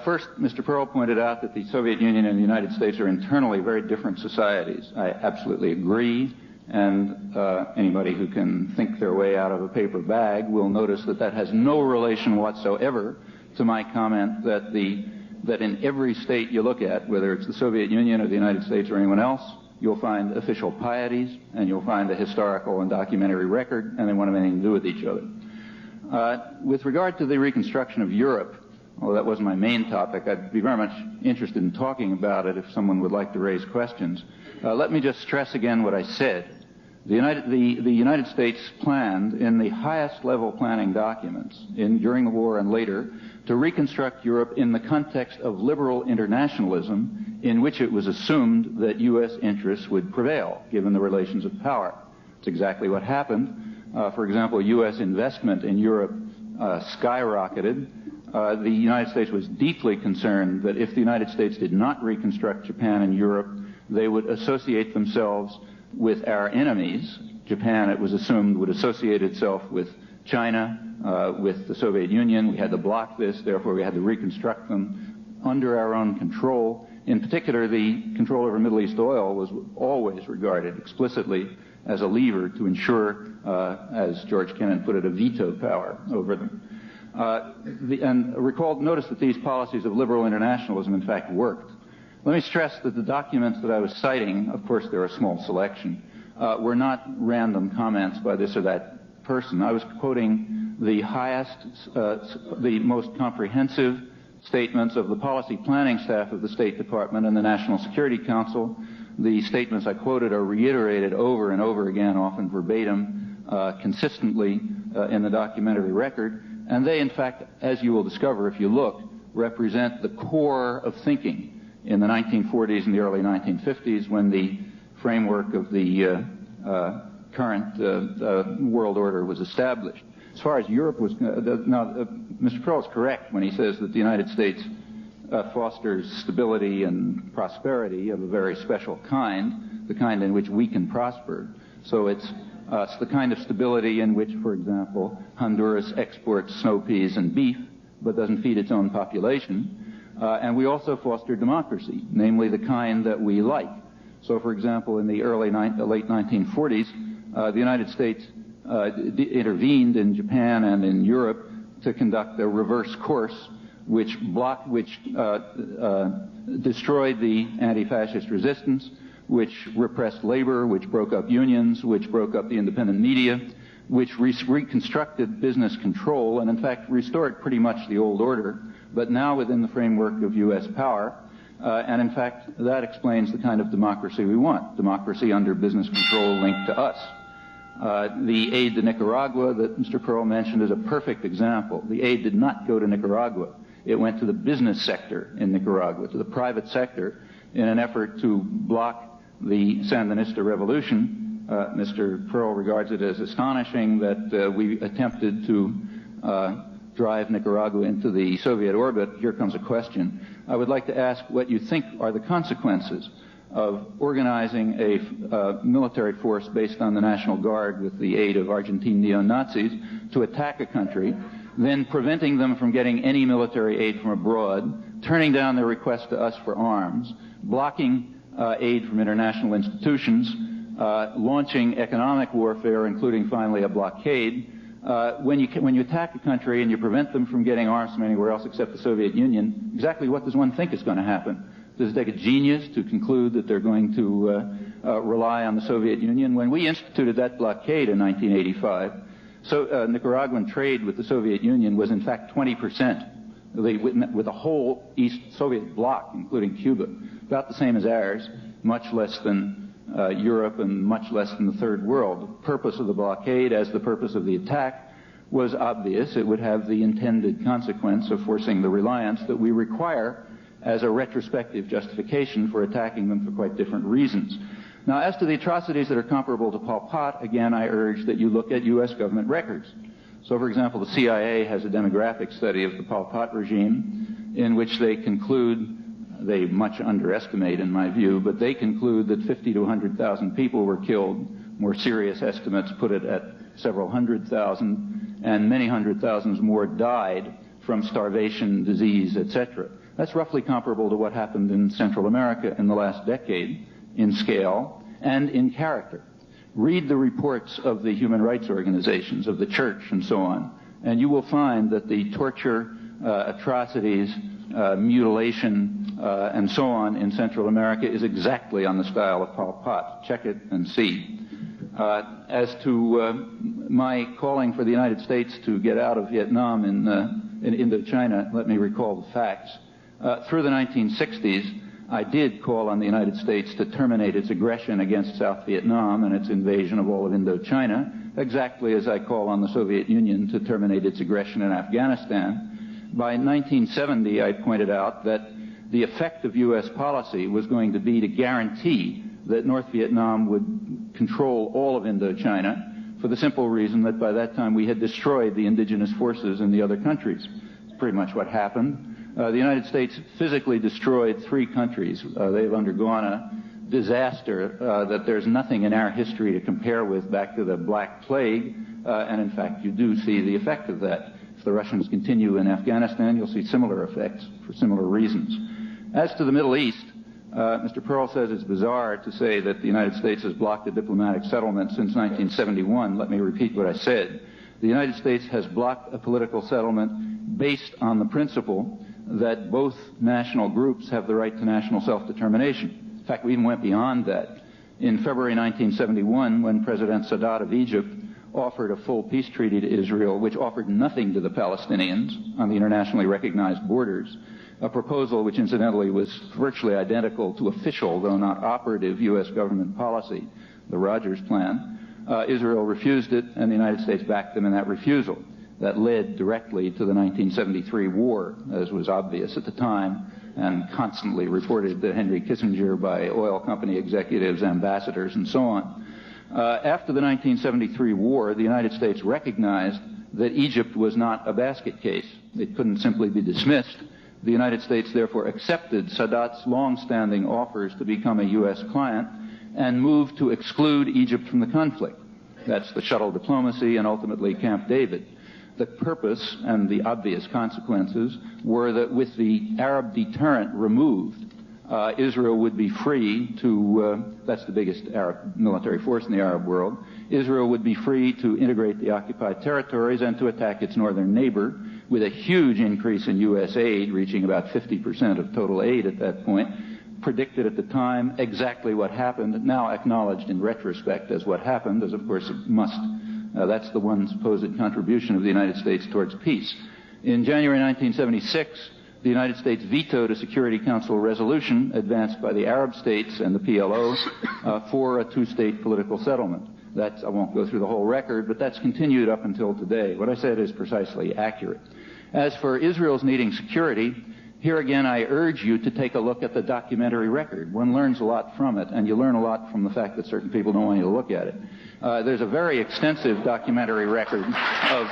Speaker 3: First, Mr. Perle pointed out that the Soviet Union and the United States are internally very different societies. I absolutely agree, and anybody who can think their way out of a paper bag will notice that that has no relation whatsoever to my comment that in every state you look at, whether it's the Soviet Union or the United States or anyone else, you'll find official pieties, and you'll find a historical and documentary record, and they want to have anything to do with each other. With regard to the reconstruction of Europe, well, that wasn't my main topic. I'd be very much interested in talking about it if someone would like to raise questions. Let me just stress again what I said. The United States planned in the highest level planning documents during the war and later to reconstruct Europe in the context of liberal internationalism, in which it was assumed that U.S. interests would prevail, given the relations of power. It's exactly what happened. For example, U.S. investment in Europe skyrocketed. The United States was deeply concerned that if the United States did not reconstruct Japan and Europe, they would associate themselves with our enemies. Japan, it was assumed, would associate itself with China, with the Soviet Union. We had to block this, therefore we had to reconstruct them under our own control. In particular, the control over Middle East oil was always regarded explicitly as a lever to ensure, as George Kennan put it, a veto power over them. Notice that these policies of liberal internationalism in fact worked. Let me stress that the documents that I was citing, of course they're a small selection, were not random comments by this or that person. I was quoting the the most comprehensive statements of the policy planning staff of the State Department and the National Security Council. The statements I quoted are reiterated over and over again, often verbatim, consistently in the documentary record. And they, in fact, as you will discover if you look, represent the core of thinking in the 1940s and the early 1950s, when the framework of the current world order was established. As far as Europe was, Mr. Perle is correct when he says that the United States fosters stability and prosperity of a very special kind, the kind in which we can prosper. So it's the kind of stability in which, for example, Honduras exports snow peas and beef, but doesn't feed its own population. And we also foster democracy, namely the kind that we like. So, for example, in the late 1940s, the United States intervened in Japan and in Europe to conduct a reverse course, which destroyed the anti-fascist resistance, which repressed labor, which broke up unions, which broke up the independent media, which reconstructed business control, and in fact restored pretty much the old order, but now within the framework of U.S. power. And in fact, that explains the kind of democracy we want, democracy under business control linked to us. The aid to Nicaragua that Mr. Perle mentioned is a perfect example. The aid did not go to Nicaragua. It went to the business sector in Nicaragua, to the private sector, in an effort to block the Sandinista revolution. Mr. Perle regards it as astonishing that we attempted to drive Nicaragua into the Soviet orbit. Here comes a question. I would like to ask what you think are the consequences of organizing a military force based on the National Guard with the aid of Argentine neo-Nazis to attack a country, then preventing them from getting any military aid from abroad, turning down their request to us for arms, blocking aid from international institutions, launching economic warfare, including finally a blockade. When you attack a country and you prevent them from getting arms from anywhere else except the Soviet Union, exactly what does one think is going to happen? Does it take a genius to conclude that they're going to rely on the Soviet Union? When we instituted that blockade in 1985, Nicaraguan trade with the Soviet Union was in fact 20%, with the whole East Soviet bloc, including Cuba, about the same as ours, much less than Europe and much less than the Third World. The purpose of the blockade, as the purpose of the attack, was obvious. It would have the intended consequence of forcing the reliance that we require as a retrospective justification for attacking them for quite different reasons. Now, as to the atrocities that are comparable to Pol Pot, again, I urge that you look at U.S. government records. So, for example, the CIA has a demographic study of the Pol Pot regime in which they conclude, they much underestimate in my view, but they conclude that 50 to 100,000 people were killed. More serious estimates put it at several hundred thousand, and many hundred thousands more died from starvation, disease, etc. That's roughly comparable to what happened in Central America in the last decade in scale and in character. Read the reports of the human rights organizations, of the church, and so on, and you will find that the torture, atrocities, mutilation, and so on in Central America is exactly on the style of Pol Pot. Check it and see. As to my calling for the United States to get out of Vietnam in Indochina, let me recall the facts. Through the 1960s, I did call on the United States to terminate its aggression against South Vietnam and its invasion of all of Indochina, exactly as I call on the Soviet Union to terminate its aggression in Afghanistan. By 1970, I pointed out that the effect of U.S. policy was going to be to guarantee that North Vietnam would control all of Indochina, for the simple reason that by that time we had destroyed the indigenous forces in the other countries. It's pretty much what happened. The United States physically destroyed 3 countries. They've undergone a disaster that there's nothing in our history to compare with back to the Black Plague, and in fact you do see the effect of that. If the Russians continue in Afghanistan, you'll see similar effects for similar reasons. As to the Middle East, Mr. Perle says it's bizarre to say that the United States has blocked a diplomatic settlement since 1971. Let me repeat what I said. The United States has blocked a political settlement based on the principle that both national groups have the right to national self-determination. In fact, we even went beyond that. In February 1971, when President Sadat of Egypt offered a full peace treaty to Israel, which offered nothing to the Palestinians on the internationally recognized borders, a proposal which incidentally was virtually identical to official, though not operative, U.S. government policy, the Rogers Plan, Israel refused it, and the United States backed them in that refusal. That led directly to the 1973 war, as was obvious at the time, and constantly reported to Henry Kissinger by oil company executives, ambassadors, and so on. After the 1973 war, the United States recognized that Egypt was not a basket case. It couldn't simply be dismissed. The United States therefore accepted Sadat's long-standing offers to become a U.S. client and moved to exclude Egypt from the conflict. That's the shuttle diplomacy and ultimately Camp David. The purpose and the obvious consequences were that with the Arab deterrent removed, Israel would be free to, that's the biggest Arab military force in the Arab world, Israel would be free to integrate the occupied territories and to attack its northern neighbor, with a huge increase in U.S. aid, reaching about 50% of total aid at that point. Predicted at the time exactly what happened, now acknowledged in retrospect as what happened, as of course it must. That's the one supposed contribution of the United States towards peace. In January 1976, the the United States vetoed a Security Council resolution advanced by the Arab states and the PLO for a two-state political settlement. I won't go through the whole record, but that's continued up until today. What I said is precisely accurate. As for Israel's needing security, here again I urge you to take a look at the documentary record. One learns a lot from it, and you learn a lot from the fact that certain people don't want you to look at it. There's a very extensive documentary record of...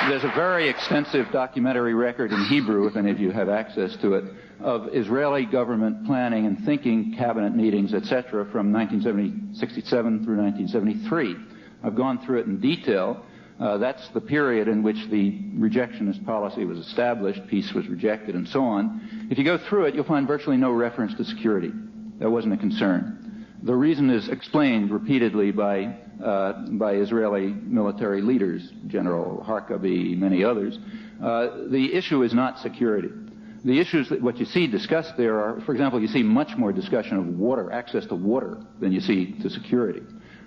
Speaker 3: There's a very extensive documentary record in Hebrew, if any of you have access to it, of Israeli government planning and thinking, cabinet meetings, etc., from 1967 through 1973. I've gone through it in detail. That's the period in which the rejectionist policy was established, peace was rejected, and so on. If you go through it, you'll find virtually no reference to security. That wasn't a concern. The reason is explained repeatedly by Israeli military leaders, General Harkabi, many others. The issue is not security. The issues that what you see discussed there are, for example, you see much more discussion of water, access to water, than you see to security.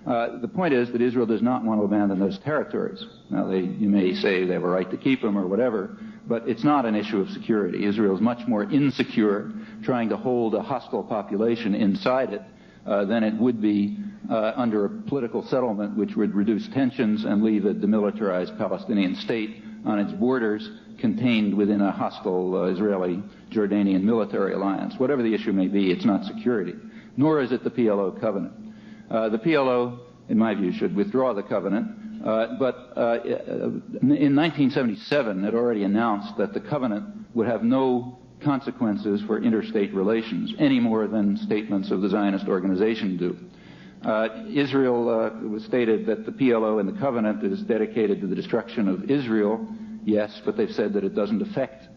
Speaker 3: The point is that Israel does not want to abandon those territories. Now, you may say they have a right to keep them or whatever, but it's not an issue of security. Israel is much more insecure trying to hold a hostile population inside it than it would be under a political settlement which would reduce tensions and leave a demilitarized Palestinian state on its borders contained within a hostile Israeli-Jordanian military alliance. Whatever the issue may be, it's not security, nor is it the PLO covenant. The PLO, in my view, should withdraw the covenant, but in 1977 it already announced that the covenant would have no consequences for interstate relations, any more than statements of the Zionist organization do. Israel was stated that the PLO in the covenant is dedicated to the destruction of Israel. Yes, but they've said that it doesn't affect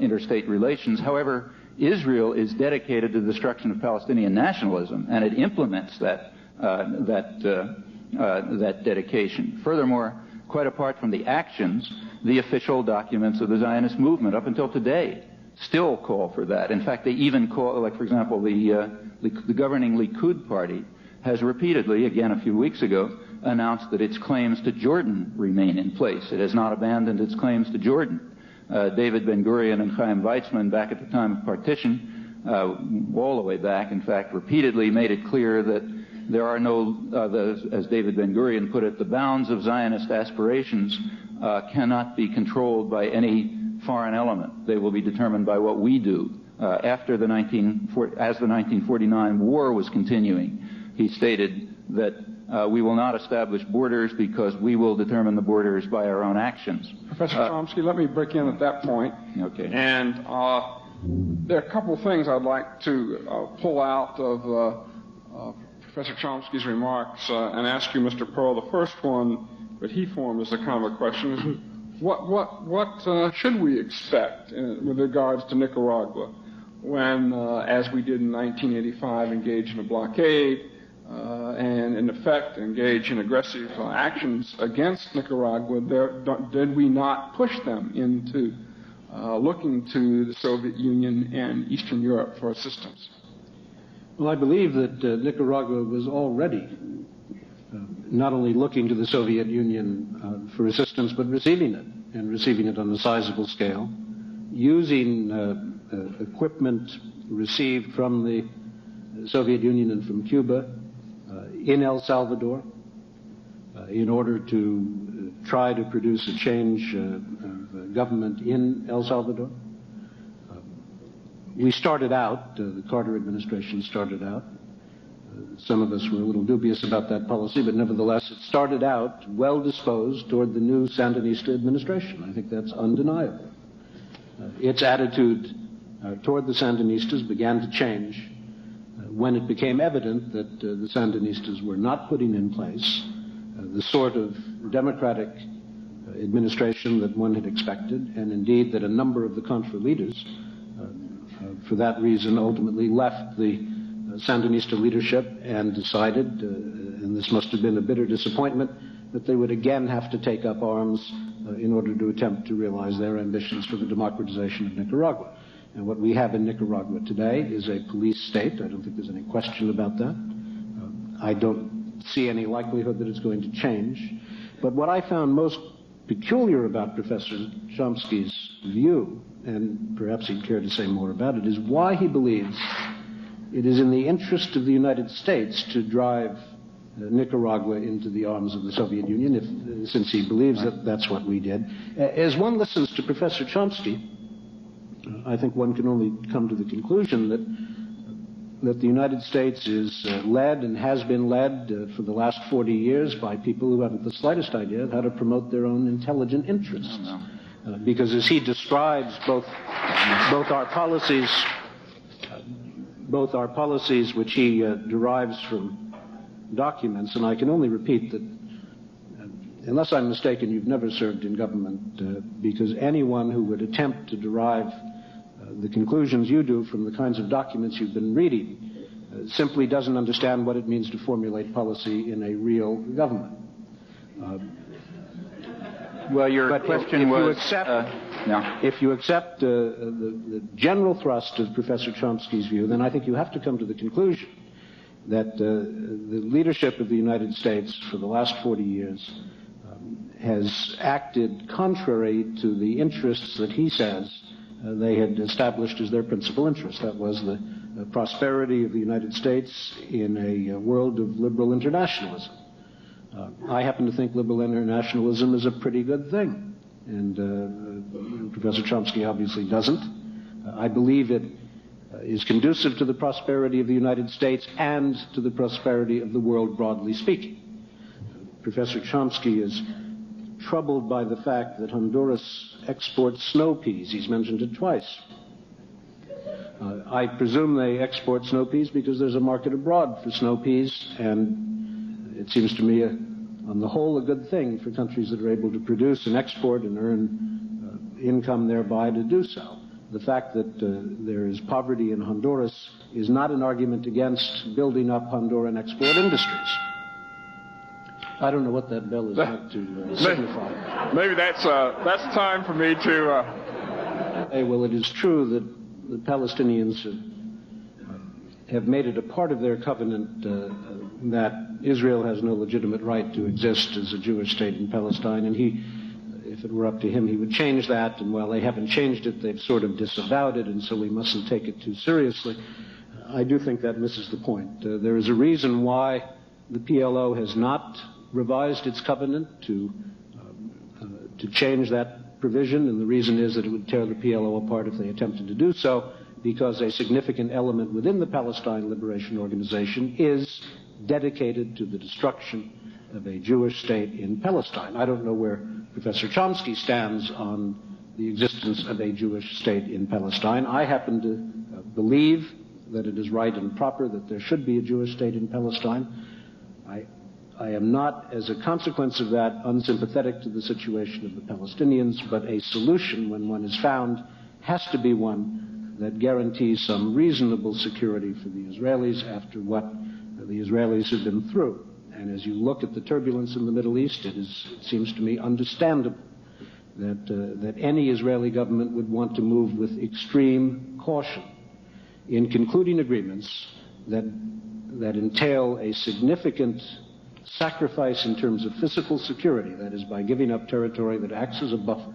Speaker 3: interstate relations. However, Israel is dedicated to the destruction of Palestinian nationalism, and it implements that dedication. Furthermore, quite apart from the actions, the official documents of the Zionist movement up until today still call for that. In fact, they even call, like for example, the governing Likud party has repeatedly, again a few weeks ago, announced that its claims to Jordan remain in place. It has not abandoned its claims to Jordan. David Ben-Gurion and Chaim Weizmann, back at the time of partition, all the way back, in fact, repeatedly made it clear that there are no, as David Ben-Gurion put it, the bounds of Zionist aspirations cannot be controlled by any foreign element. They will be determined by what we do. As the 1949 war was continuing, he stated that we will not establish borders because we will determine the borders by our own actions.
Speaker 2: Professor Chomsky, let me break in at that point.
Speaker 3: Okay.
Speaker 2: And there are a couple of things I'd like to pull out of Professor Chomsky's remarks and ask you, Mr. Perle. The first one that he formed as a kind of a question is, what should we expect with regards to Nicaragua when, as we did in 1985, engage in a blockade and, in effect, engage in aggressive actions against Nicaragua? Did we not push them into looking to the Soviet Union and Eastern Europe for assistance?
Speaker 4: Well, I believe that Nicaragua was already not only looking to the Soviet Union for assistance, but receiving it, and receiving it on a sizable scale, using equipment received from the Soviet Union and from Cuba in El Salvador in order to try to produce a change of government in El Salvador. We started out, the Carter administration started out. Some of us were a little dubious about that policy, but nevertheless it started out well disposed toward the new Sandinista administration. I think that's undeniable. Its attitude toward the Sandinistas began to change when it became evident that the Sandinistas were not putting in place the sort of democratic administration that one had expected, and indeed that a number of the Contra leaders, for that reason, ultimately left the Sandinista leadership and decided, and this must have been a bitter disappointment, that they would again have to take up arms in order to attempt to realize their ambitions for the democratization of Nicaragua. And what we have in Nicaragua today is a police state. I don't think there's any question about that. I don't see any likelihood that it's going to change. But what I found most peculiar about Professor Chomsky's view, and perhaps he'd care to say more about it, is why he believes it is in the interest of the United States to drive Nicaragua into the arms of the Soviet Union, since he believes that that's what we did. As one listens to Professor Chomsky, I think one can only come to the conclusion that the United States is led and has been led for the last 40 years by people who haven't the slightest idea of how to promote their own intelligent interests. Because as he describes both our policies, which he derives from documents, and I can only repeat that, unless I'm mistaken, you've never served in government, because anyone who would attempt to derive the conclusions you do from the kinds of documents you've been reading simply doesn't understand what it means to formulate policy in a real government.
Speaker 3: Well, your question was...
Speaker 4: If you accept the general thrust of Professor Chomsky's view, then I think you have to come to the conclusion that the leadership of the United States for the last 40 years has acted contrary to the interests that he says they had established as their principal interest. That was the prosperity of the United States in a world of liberal internationalism. I happen to think liberal internationalism is a pretty good thing, and Professor Chomsky obviously doesn't. I believe it is conducive to the prosperity of the United States and to the prosperity of the world, broadly speaking. Professor Chomsky is troubled by the fact that Honduras exports snow peas. He's mentioned it twice. I presume they export snow peas because there's a market abroad for snow peas, and it seems to me, on the whole, a good thing for countries that are able to produce and export and earn income thereby to do so. The fact that there is poverty in Honduras is not an argument against building up Honduran export industries. I don't know what that bell is meant to signify.
Speaker 2: Maybe that's time for me to...
Speaker 4: Well, it is true that the Palestinians have made it a part of their covenant that Israel has no legitimate right to exist as a Jewish state in Palestine, and if it were up to him, he would change that, and while they haven't changed it, they've sort of disavowed it, and so we mustn't take it too seriously. I do think that misses the point. There is a reason why the PLO has not revised its covenant to change that provision, and the reason is that it would tear the PLO apart if they attempted to do so, because a significant element within the Palestine Liberation Organization is dedicated to the destruction of a Jewish state in Palestine. I don't know where Professor Chomsky stands on the existence of a Jewish state in Palestine. I happen to believe that it is right and proper that there should be a Jewish state in Palestine. I am not, as a consequence of that, unsympathetic to the situation of the Palestinians, but a solution, when one is found, has to be one that guarantees some reasonable security for the Israelis after what the Israelis have been through. And as you look at the turbulence in the Middle East, it seems to me understandable that any Israeli government would want to move with extreme caution in concluding agreements that entail a significant sacrifice in terms of physical security, that is, by giving up territory that acts as a buffer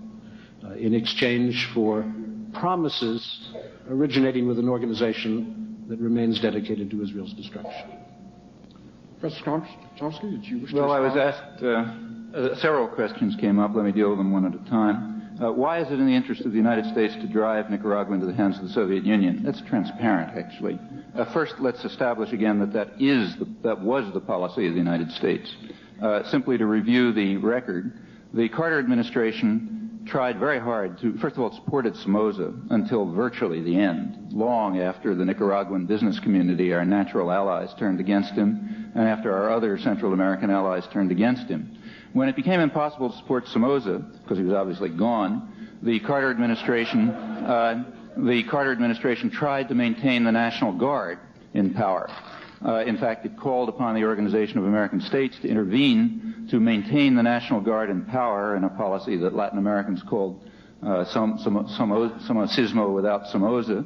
Speaker 4: in exchange for promises originating with an organization that remains dedicated to Israel's destruction.
Speaker 2: Professor Chomsky, did you wish to
Speaker 3: Well, I
Speaker 2: respond?
Speaker 3: was asked, several questions came up. Let me deal with them one at a time. Why is it in the interest of the United States to drive Nicaragua into the hands of the Soviet Union? That's transparent, actually. First, let's establish again that was the policy of the United States. Simply to review the record, the Carter administration tried very hard to, first of all, it supported Somoza until virtually the end, long after the Nicaraguan business community, our natural allies, turned against him, and after our other Central American allies turned against him. When it became impossible to support Somoza, because he was obviously gone, the Carter administration tried to maintain the National Guard in power. In fact, it called upon the Organization of American States to intervene to maintain the National Guard in power in a policy that Latin Americans called Somocismo without Somoza.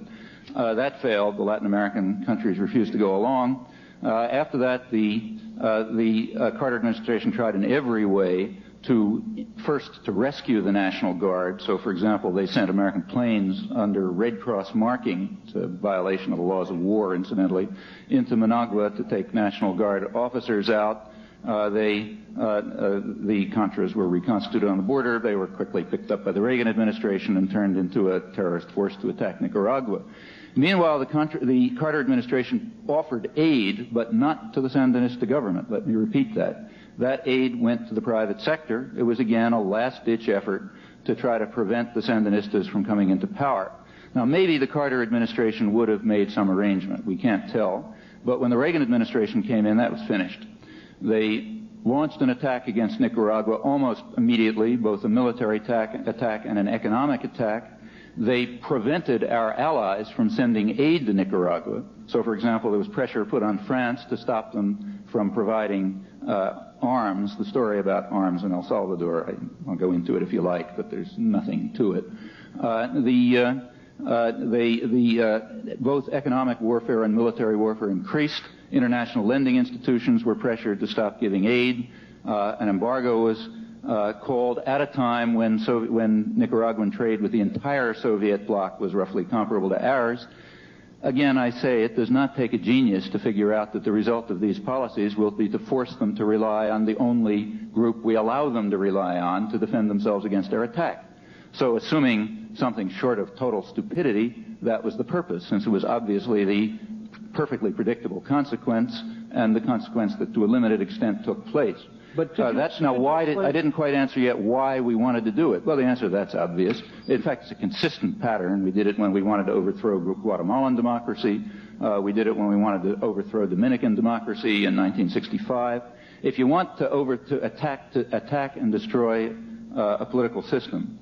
Speaker 3: That failed. The Latin American countries refused to go along. After that, the Carter administration tried in every way first to rescue the National Guard. So, for example, they sent American planes under Red Cross marking, it's a violation of the laws of war, incidentally, into Managua to take National Guard officers out. The Contras were reconstituted on the border. They were quickly picked up by the Reagan administration and turned into a terrorist force to attack Nicaragua. Meanwhile, the Carter administration offered aid, but not to the Sandinista government. Let me repeat that. That aid went to the private sector. It was, again, a last-ditch effort to try to prevent the Sandinistas from coming into power. Now, maybe the Carter administration would have made some arrangement. We can't tell. But when the Reagan administration came in, that was finished. They launched an attack against Nicaragua almost immediately, both a military attack and an economic attack. They prevented our allies from sending aid to Nicaragua. So, for example, there was pressure put on France to stop them from providing arms. The story about arms in El Salvador, I'll go into it if you like, but there's nothing to it. Both economic warfare and military warfare increased. International lending institutions were pressured to stop giving aid. An embargo was called at a time when Nicaraguan trade with the entire Soviet bloc was roughly comparable to ours. Again, I say it does not take a genius to figure out that the result of these policies will be to force them to rely on the only group we allow them to rely on to defend themselves against our attack. So assuming something short of total stupidity, that was the purpose, since it was obviously the perfectly predictable consequence, and the consequence that to a limited extent took place. But that's now why I didn't quite answer yet why we wanted to do it. Well, the answer to that's obvious. In fact, it's a consistent pattern. We did it when we wanted to overthrow Guatemalan democracy. We did it when we wanted to overthrow Dominican democracy in 1965. If you want to attack and destroy a political system,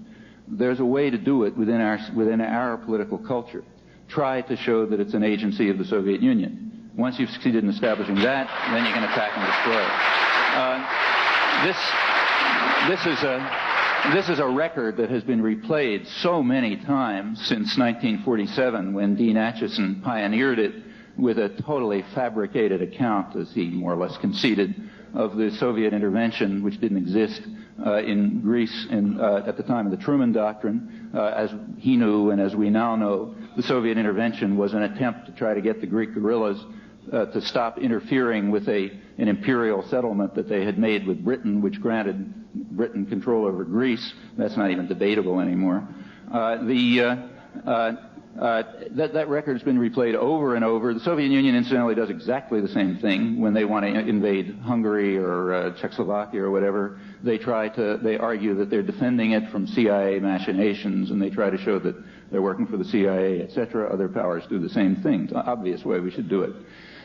Speaker 3: there's a way to do it within our political culture. Try to show that it's an agency of the Soviet Union. Once you've succeeded in establishing that, then you can attack and destroy it. This is a record that has been replayed so many times since 1947, when Dean Acheson pioneered it with a totally fabricated account, as he more or less conceded, of the Soviet intervention, which didn't exist in Greece at the time of the Truman Doctrine. As he knew and as we now know, the Soviet intervention was an attempt to try to get the Greek guerrillas to stop interfering with an imperial settlement that they had made with Britain, which granted Britain control over Greece. That's not even debatable anymore. That record has been replayed over and over. The Soviet Union, incidentally, does exactly the same thing when they want to invade Hungary or Czechoslovakia or whatever. They argue that they're defending it from CIA machinations, and they try to show that they're working for the CIA, etc. Other powers do the same thing. It's an obvious way we should do it.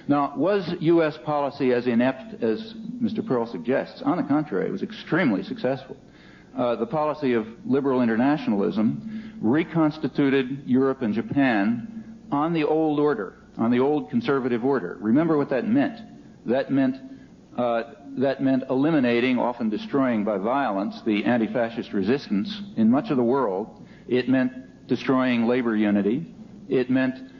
Speaker 3: Now, was U.S. policy as inept as Mr. Perle suggests? On the contrary, it was extremely successful. The policy of liberal internationalism reconstituted Europe and Japan on the old order, on the old conservative order. Remember what that meant. That meant eliminating, often destroying by violence, the anti-fascist resistance in much of the world. It meant destroying labor unity. It meant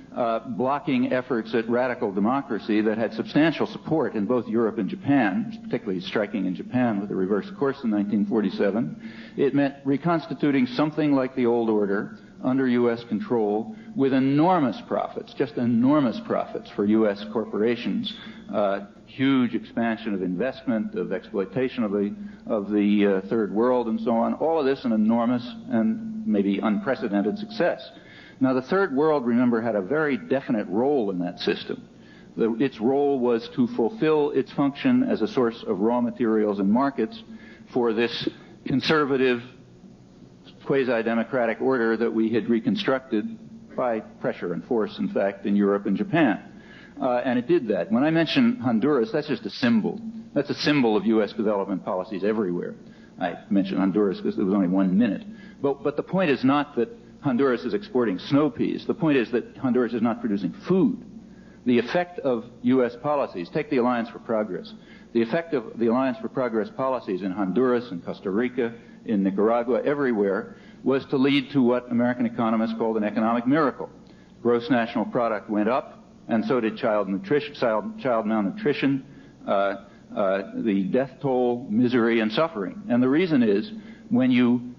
Speaker 3: blocking efforts at radical democracy that had substantial support in both Europe and Japan, particularly striking in Japan with the reverse course in 1947. It meant reconstituting something like the old order under U.S. control with enormous profits, just enormous profits for U.S. corporations, huge expansion of investment, of exploitation of the third world and so on. All of this an enormous and maybe unprecedented success. Now, the Third World, remember, had a very definite role in that system. Its role was to fulfill its function as a source of raw materials and markets for this conservative, quasi-democratic order that we had reconstructed by pressure and force, in fact, in Europe and Japan. And it did that. When I mention Honduras, that's just a symbol. That's a symbol of U.S. development policies everywhere. I mentioned Honduras because there was only 1 minute. But the point is not that Honduras is exporting snow peas. The point is that Honduras is not producing food. The effect of U.S. policies, take the Alliance for Progress. The effect of the Alliance for Progress policies in Honduras and Costa Rica, in Nicaragua, everywhere, was to lead to what American economists called an economic miracle. Gross national product went up, and so did child malnutrition. the death toll, misery, and suffering. And the reason is when you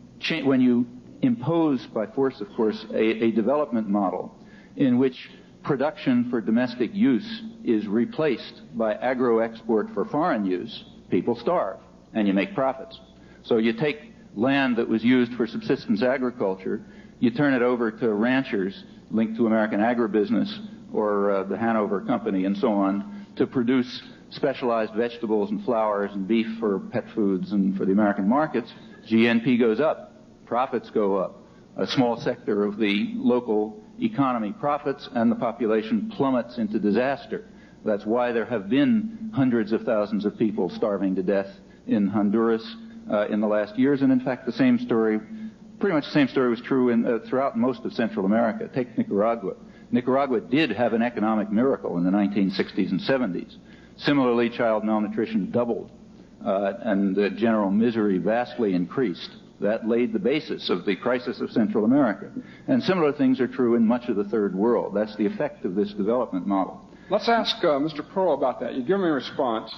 Speaker 3: impose by force, of course, a development model in which production for domestic use is replaced by agro-export for foreign use, people starve, and you make profits. So you take land that was used for subsistence agriculture, you turn it over to ranchers linked to American agribusiness or the Hanover Company and so on to produce specialized vegetables and flowers and beef for pet foods and for the American markets. GNP goes up, profits go up, a small sector of the local economy profits, and the population plummets into disaster. That's why there have been hundreds of thousands of people starving to death in Honduras in the last years, and in fact the same story, pretty much the same story was true throughout most of Central America. Take Nicaragua. Nicaragua did have an economic miracle in the 1960s and 70s. Similarly, child malnutrition doubled, and the general misery vastly increased. That laid the basis of the crisis of Central America. And similar things are true in much of the Third World. That's the effect of this development model.
Speaker 2: Let's ask Mr. Perle about that. You give me a response.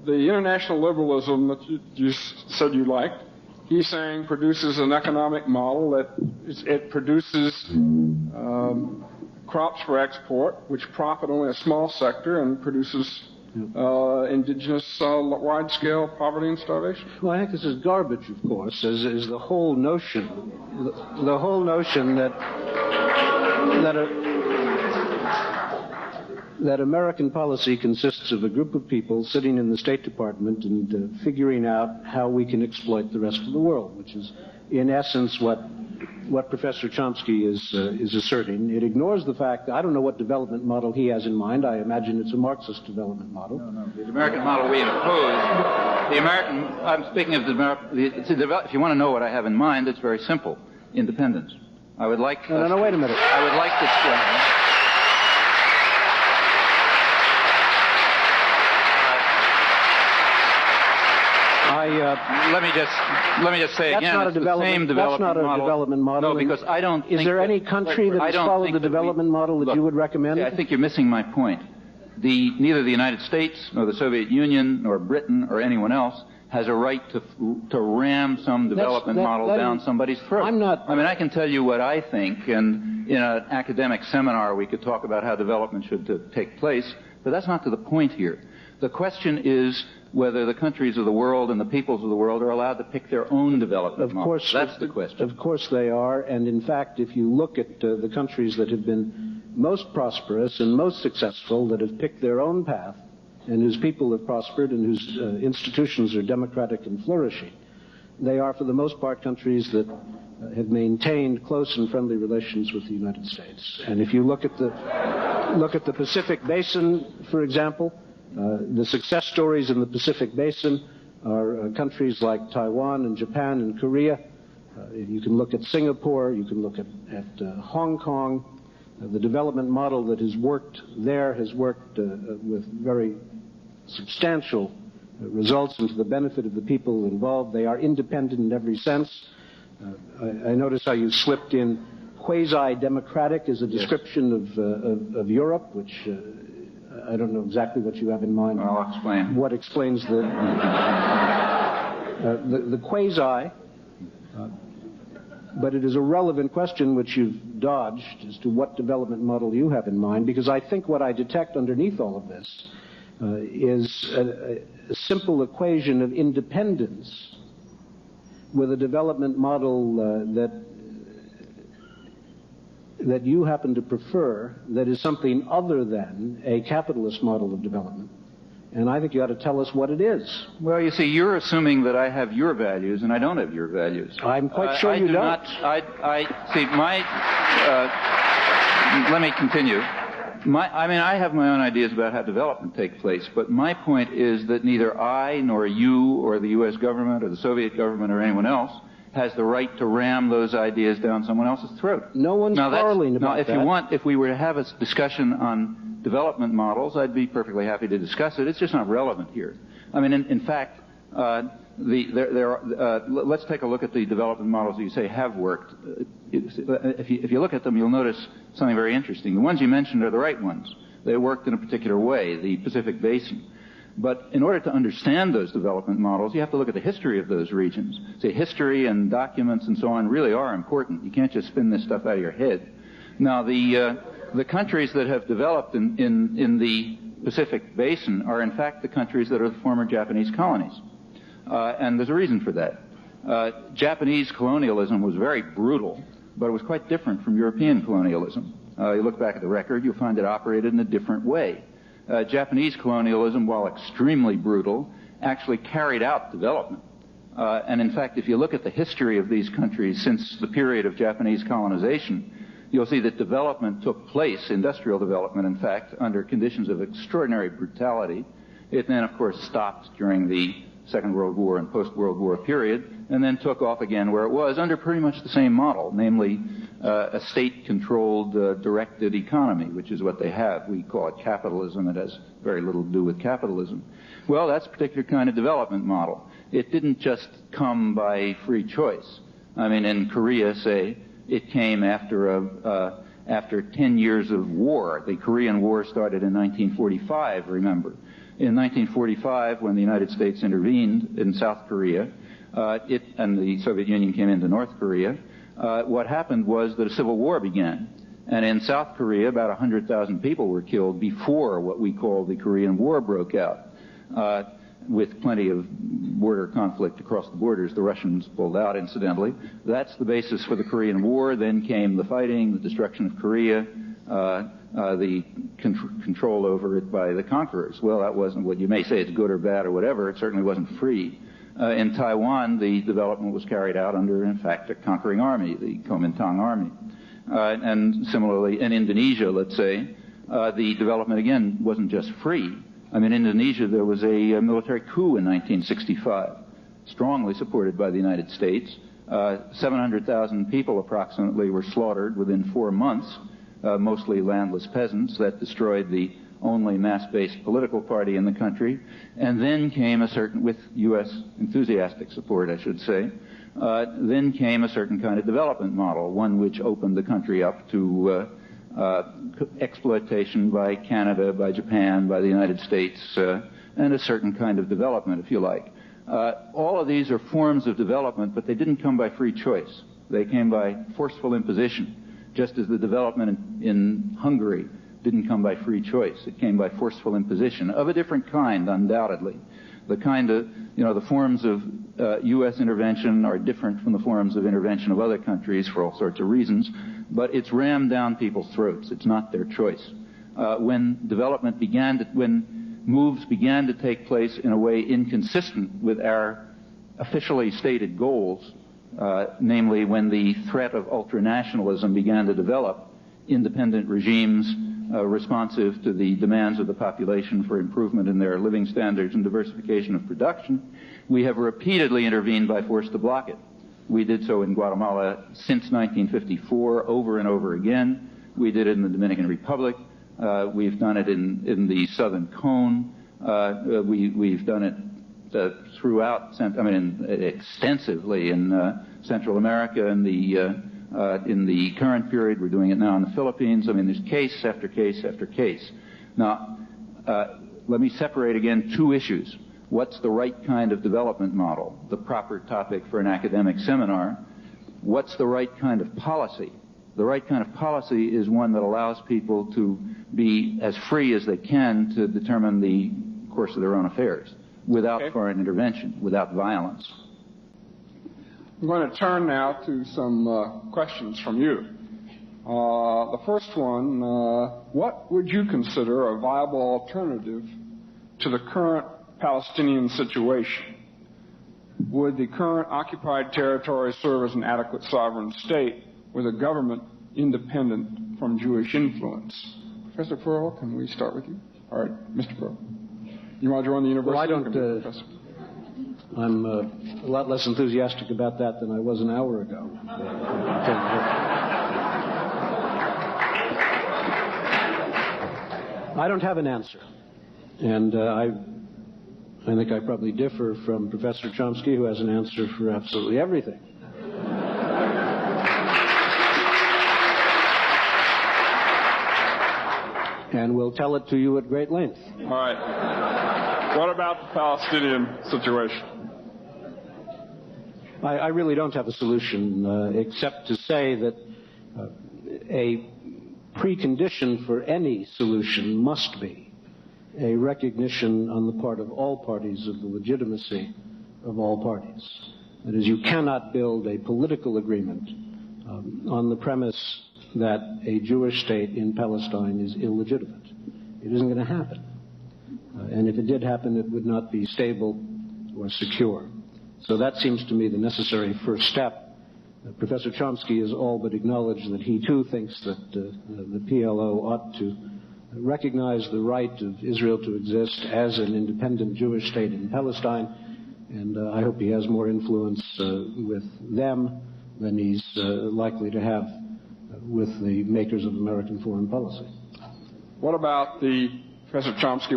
Speaker 2: The international liberalism that you said you liked, he's saying produces an economic model that it produces crops for export, which profit only a small sector and produces indigenous wide-scale poverty and starvation.
Speaker 4: Well, I think this is garbage, of course, is the whole notion, the whole notion that American policy consists of a group of people sitting in the State Department and figuring out how we can exploit the rest of the world, which is, in essence, what Professor Chomsky is asserting. It ignores the fact that I don't know what development model he has in mind. I imagine it's a Marxist development model.
Speaker 3: No. The American model we impose, I'm speaking of if you want to know what I have in mind, it's very simple. Independence. I would like...
Speaker 4: No, wait a minute.
Speaker 3: I would like to... let me just say again, it's the same development model. That's not a development model. No, because I don't think...
Speaker 4: Is there any country that has followed the development model that you would recommend?
Speaker 3: I think you're missing my point. Neither the United States, nor the Soviet Union, nor Britain, or anyone else has a right to ram some development model down somebody's throat. I can tell you what I think, and in an academic seminar we could talk about how development should take place, but that's not to the point here. The question is whether the countries of the world and the peoples of the world are allowed to pick their own development model. That's the question. Of
Speaker 4: course they are, and in fact, if you look at the countries that have been most prosperous and most successful, that have picked their own path, and whose people have prospered and whose institutions are democratic and flourishing, they are, for the most part, countries that have maintained close and friendly relations with the United States. And if you look at the Pacific Basin, for example, the success stories in the Pacific Basin are countries like Taiwan and Japan and Korea. You can look at Singapore, you can look at Hong Kong. The development model that has worked there has worked with very substantial results and to the benefit of the people involved. They are independent in every sense. I notice how you slipped in quasi-democratic as a description of Europe, which I don't know exactly what you have in mind.
Speaker 3: I'll explain.
Speaker 4: What explains the quasi, but it is a relevant question which you've dodged as to what development model you have in mind, because I think what I detect underneath all of this is a simple equation of independence with a development model that you happen to prefer that is something other than a capitalist model of development. And I think you ought to tell us what it is.
Speaker 3: Well, you see, you're assuming that I have your values, and I don't have your values.
Speaker 4: I'm quite sure you don't.
Speaker 3: Let me continue. I have my own ideas about how development takes place, but my point is that neither I nor you or the U.S. government or the Soviet government or anyone else has the right to ram those ideas down someone else's throat.
Speaker 4: No one's quarreling about that.
Speaker 3: If we were to have a discussion on development models, I'd be perfectly happy to discuss it. It's just not relevant here. In fact, let's take a look at the development models that you say have worked. If you look at them, you'll notice something very interesting. The ones you mentioned are the right ones. They worked in a particular way, the Pacific Basin. But in order to understand those development models, you have to look at the history of those regions. See, history and documents and so on really are important. You can't just spin this stuff out of your head. Now, the countries that have developed in the Pacific Basin are, in fact, the countries that are the former Japanese colonies. And there's a reason for that. Japanese colonialism was very brutal, but it was quite different from European colonialism. You look back at the record, you'll find it operated in a different way. Japanese colonialism, while extremely brutal, actually carried out development. And in fact, if you look at the history of these countries since the period of Japanese colonization, you'll see that development took place, industrial development, in fact, under conditions of extraordinary brutality. It then, of course, stopped during the Second World War and post-World War period, and then took off again where it was under pretty much the same model, namely a state-controlled, directed economy, which is what they have. We call it capitalism. It has very little to do with capitalism. Well, that's a particular kind of development model. It didn't just come by free choice. I mean, in Korea, say, it came after 10 years of war. The Korean War started in 1945, remember. In 1945, when the United States intervened in South Korea, and the Soviet Union came into North Korea, what happened was that a civil war began. And in South Korea, about 100,000 people were killed before what we call the Korean War broke out, with plenty of border conflict across the borders. The Russians pulled out, incidentally. That's the basis for the Korean War. Then came the fighting, the destruction of Korea, the control over it by the conquerors. Well, that wasn't what you may say it's good or bad or whatever. It certainly wasn't free. In Taiwan, the development was carried out under, in fact, a conquering army, the Kuomintang army. And similarly, in Indonesia, let's say, the development, again, wasn't just free. I mean, in Indonesia, there was a military coup in 1965, strongly supported by the United States. 700,000 people approximately were slaughtered within 4 months, mostly landless peasants. That destroyed the only mass-based political party in the country. And then came with U.S. enthusiastic support, I should say, then came a certain kind of development model, one which opened the country up to exploitation by Canada, by Japan, by the United States, and a certain kind of development, if you like. All of these are forms of development, but they didn't come by free choice. They came by forceful imposition, just as the development in Hungary didn't come by free choice. It came by forceful imposition of a different kind, undoubtedly. The kind of, the forms of U.S. intervention are different from the forms of intervention of other countries for all sorts of reasons, but it's rammed down people's throats. It's not their choice. When moves began to take place in a way inconsistent with our officially stated goals, namely when the threat of ultranationalism began to develop, independent regimes responsive to the demands of the population for improvement in their living standards and diversification of production, we have repeatedly intervened by force to block it. We did so in Guatemala since 1954, over and over again. We did it in the Dominican Republic. We've done it in the Southern Cone. We've done it throughout, extensively in Central America and in the current period. We're doing it now in the Philippines. I mean, there's case after case after case. Now, let me separate again two issues. What's the right kind of development model? The proper topic for an academic seminar. What's the right kind of policy? The right kind of policy is one that allows people to be as free as they can to determine the course of their own affairs without foreign intervention, without violence.
Speaker 2: I'm going to turn now to some questions from you. The first one, what would you consider a viable alternative to the current Palestinian situation? Would the current occupied territory serve as an adequate sovereign state with a government independent from Jewish influence? Professor Perle, can we start with you? All right, Mr. Perle. You want to join the university?
Speaker 4: Well, I don't... I'm a lot less enthusiastic about that than I was an hour ago. I don't have an answer. And I think I probably differ from Professor Chomsky, who has an answer for absolutely everything. And we'll tell it to you at great length.
Speaker 2: All right. What about the Palestinian situation?
Speaker 4: I really don't have a solution, except to say that a precondition for any solution must be a recognition on the part of all parties of the legitimacy of all parties. That is, you cannot build a political agreement on the premise that a Jewish state in Palestine is illegitimate. It isn't going to happen. And if it did happen, it would not be stable or secure. So that seems to me the necessary first step. Professor Chomsky has all but acknowledged that he too thinks that the PLO ought to recognize the right of Israel to exist as an independent Jewish state in Palestine, and I hope he has more influence with them than he's likely to have with the makers of American foreign policy.
Speaker 2: What about Professor Chomsky,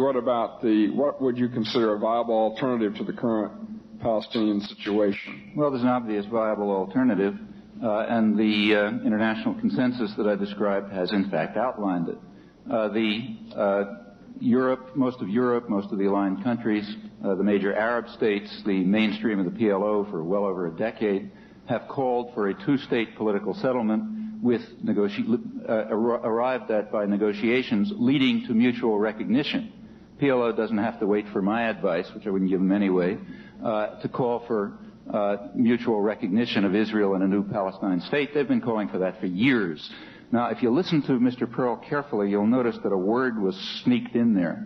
Speaker 2: what would you consider a viable alternative to the current Palestinian situation?
Speaker 3: Well, there's an obvious viable alternative, and the international consensus that I described has in fact outlined it. Most of Europe, most of the aligned countries, the major Arab states, the mainstream of the PLO for well over a decade, have called for a two-state political settlement arrived at by negotiations leading to mutual recognition. PLO doesn't have to wait for my advice, which I wouldn't give them anyway, to call for mutual recognition of Israel and a new Palestine state. They've been calling for that for years. Now, if you listen to Mr. Perle carefully, you'll notice that a word was sneaked in there.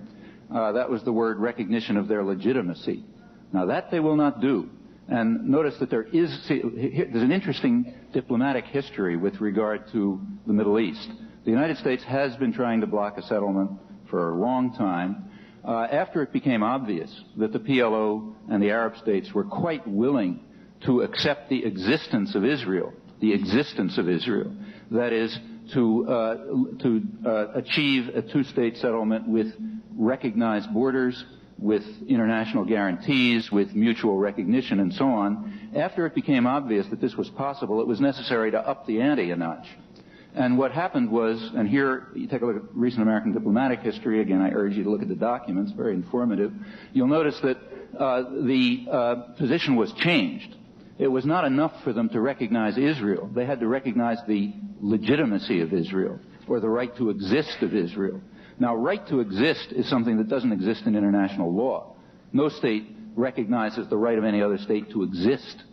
Speaker 3: That was the word recognition of their legitimacy. Now, that they will not do. And notice that there's an interesting diplomatic history with regard to the Middle East. The United States has been trying to block a settlement for a long time. After it became obvious that the PLO and the Arab states were quite willing to accept the existence of Israel, that is, to achieve a two-state settlement with recognized borders, with international guarantees, with mutual recognition, and so on. After it became obvious that this was possible, it was necessary to up the ante a notch. And what happened was, and here you take a look at recent American diplomatic history, again I urge you to look at the documents, very informative, you'll notice that the position was changed. It was not enough for them to recognize Israel. They had to recognize the legitimacy of Israel, or the right to exist of Israel. Now, right to exist is something that doesn't exist in international law. No state recognizes the right of any other state to exist.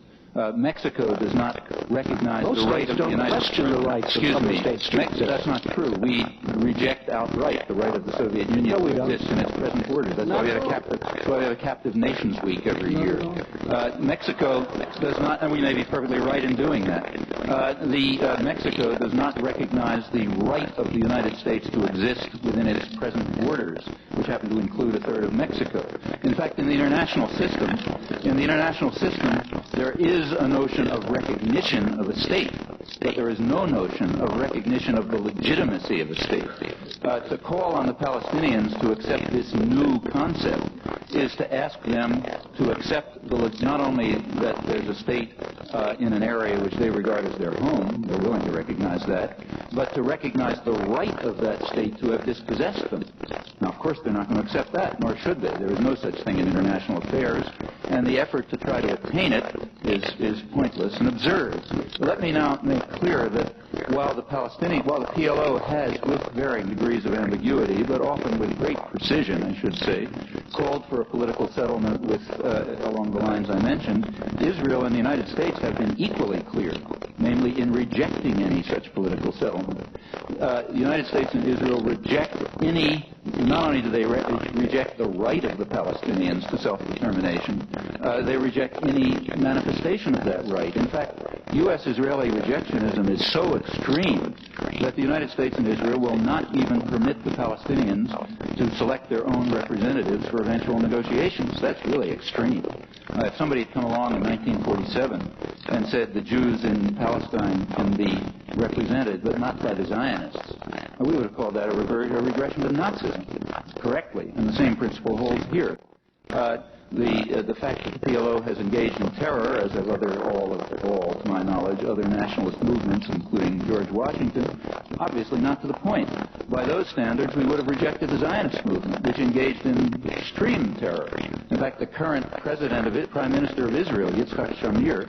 Speaker 3: Mexico does not recognize the right of the United States.
Speaker 4: The rights of other states to exist.
Speaker 3: That's not true. We reject outright the right of the Soviet Union to exist in its present borders. That's why we have a captive nations week every year. Mexico does not, and we may be perfectly right in doing that. Mexico does not recognize the right of the United States to exist within its present borders, which happen to include a third of Mexico. In fact, in the international system, there is a notion of recognition of a state, but there is no notion of recognition of the legitimacy of a state. To call on the Palestinians to accept this new concept is to ask them to accept not only that there's a state in an area which they regard as their home, they're willing to recognize that, but to recognize the right of that state to have dispossessed them. Now, of course, they're not going to accept that, nor should they. There is no such thing in international affairs, and the effort to try to attain it is pointless and absurd. So let me now make clear that while the PLO has, with varying degrees of ambiguity, but often with great precision, I should say, called for a political settlement along the lines I mentioned, Israel and the United States have been equally clear, namely in rejecting any such political settlement. The United States and Israel reject not only do they reject the right of the Palestinians to self-determination, they reject any manifestation of that right. In fact, U.S.-Israeli rejectionism is so extreme that the United States and Israel will not even permit the Palestinians to select their own representatives for eventual negotiations. That's really extreme. If somebody had come along in 1947 and said the Jews in Palestine can be represented, but not by the Zionists, we would have called that a regression to Nazism, correctly, and the same principle holds here. The fact that the PLO has engaged in terror, as have all, to my knowledge, other nationalist movements, including George Washington, obviously not to the point. By those standards, we would have rejected the Zionist movement, which engaged in extreme terror. In fact, the current Prime Minister of Israel, Yitzhak Shamir,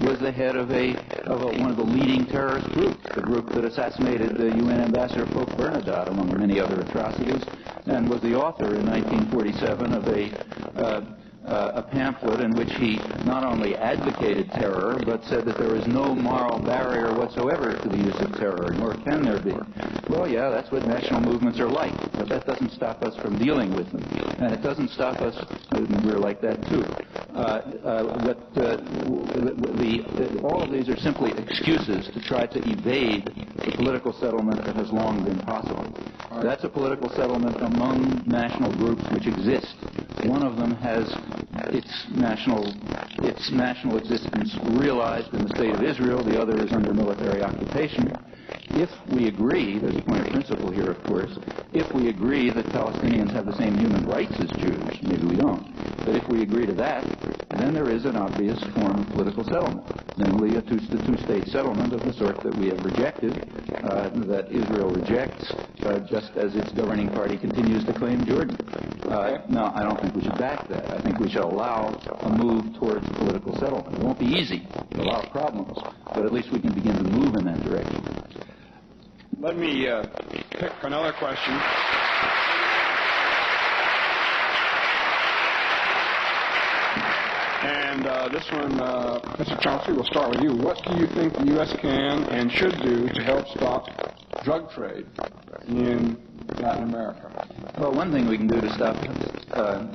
Speaker 3: was the head of one of the leading terrorist groups, the group that assassinated the UN Ambassador Pope Bernadotte, among many other atrocities, and was the author in 1947 of a pamphlet in which he not only advocated terror, but said that there is no moral barrier whatsoever to the use of terror, nor can there be. Well, yeah, that's what national movements are like, but that doesn't stop us from dealing with them. And it doesn't stop us, we're like that too. All of these are simply excuses to try to evade the political settlement that has long been possible. That's a political settlement among national groups which exist. One of them has its national existence realized in the state of Israel. The other is under military occupation. If we agree, there's a point of principle here, of course, if we agree that Palestinians have the same human rights as Jews, maybe we don't, but if we agree to that, then there is an obvious form of political settlement, namely a two-state settlement of the sort that we have rejected, that Israel rejects, just as its governing party continues to claim Jordan. Now, I don't think we should back that. I think we should allow a move towards political settlement. It won't be easy. There are a lot of problems, but at least we can begin to move in that direction.
Speaker 2: Let me pick another question. And this one, Professor Chomsky, we'll start with you. What do you think the U.S. can and should do to help stop drug trade in Latin America?
Speaker 3: Well, one thing we can do to stop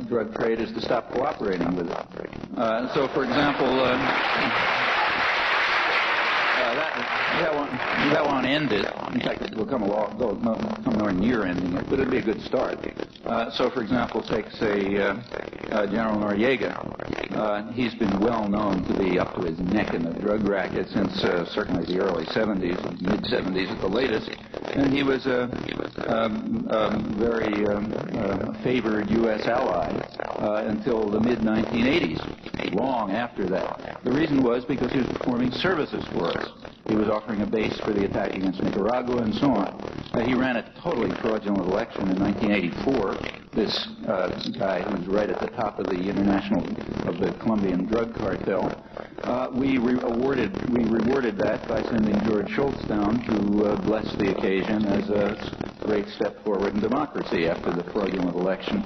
Speaker 3: drug trade is to stop cooperating with it. So, for example, that won't end it. In fact, it will come nowhere near ending it, but it'd be a good start. So, for example, take, say, General Noriega. He's been well known to be up to his neck in the drug racket since certainly the early 70s, mid-70s at the latest. And he was a very favored U.S. ally until the mid-1980s, long after that. The reason was because he was performing services for us. He was offering a base for the attack against Nicaragua and so on. He ran a totally fraudulent election in 1984. This guy who's right at the top of the Colombian drug cartel. We rewarded that by sending George Shultz down to bless the occasion as a great step forward in democracy after the fraudulent election.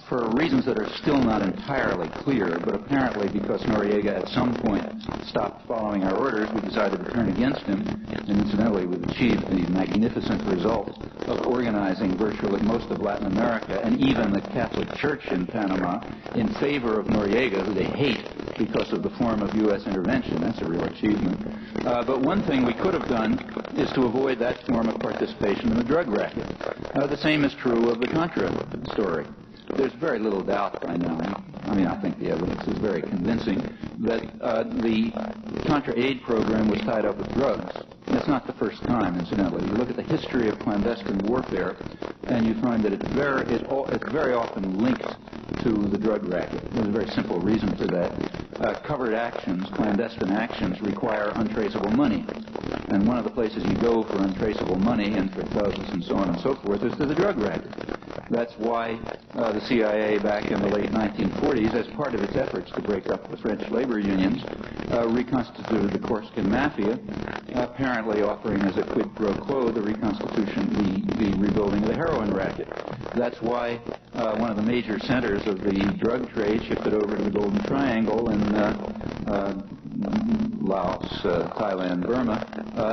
Speaker 3: For reasons that are still not entirely clear, but apparently because Noriega at some point stopped following our orders, we decided to turn against him, and incidentally we've achieved the magnificent result of organizing virtually most of Latin America and even the Catholic Church in Panama in favor of Noriega, who they hate because of the form of U.S. intervention. That's a real achievement. But one thing we could have done is to avoid that form of participation in the drug racket. The same is true of the Contra story. There's very little doubt by now, I think the evidence is very convincing, that the Contra-Aid program was tied up with drugs. And it's not the first time, incidentally. You look at the history of clandestine warfare, and you find that it's very often linked to the drug racket. There's a very simple reason for that. Covert actions, clandestine actions, require untraceable money. And one of the places you go for untraceable money and for drugs and so on and so forth is to the drug racket. That's why the CIA back in the late 1940s, as part of its efforts to break up the French labor unions, reconstituted the Corsican Mafia, apparently offering as a quid pro quo the reconstitution, the rebuilding of the heroin racket. That's why one of the major centers of the drug trade shifted over to the Golden Triangle in Laos, Thailand, Burma,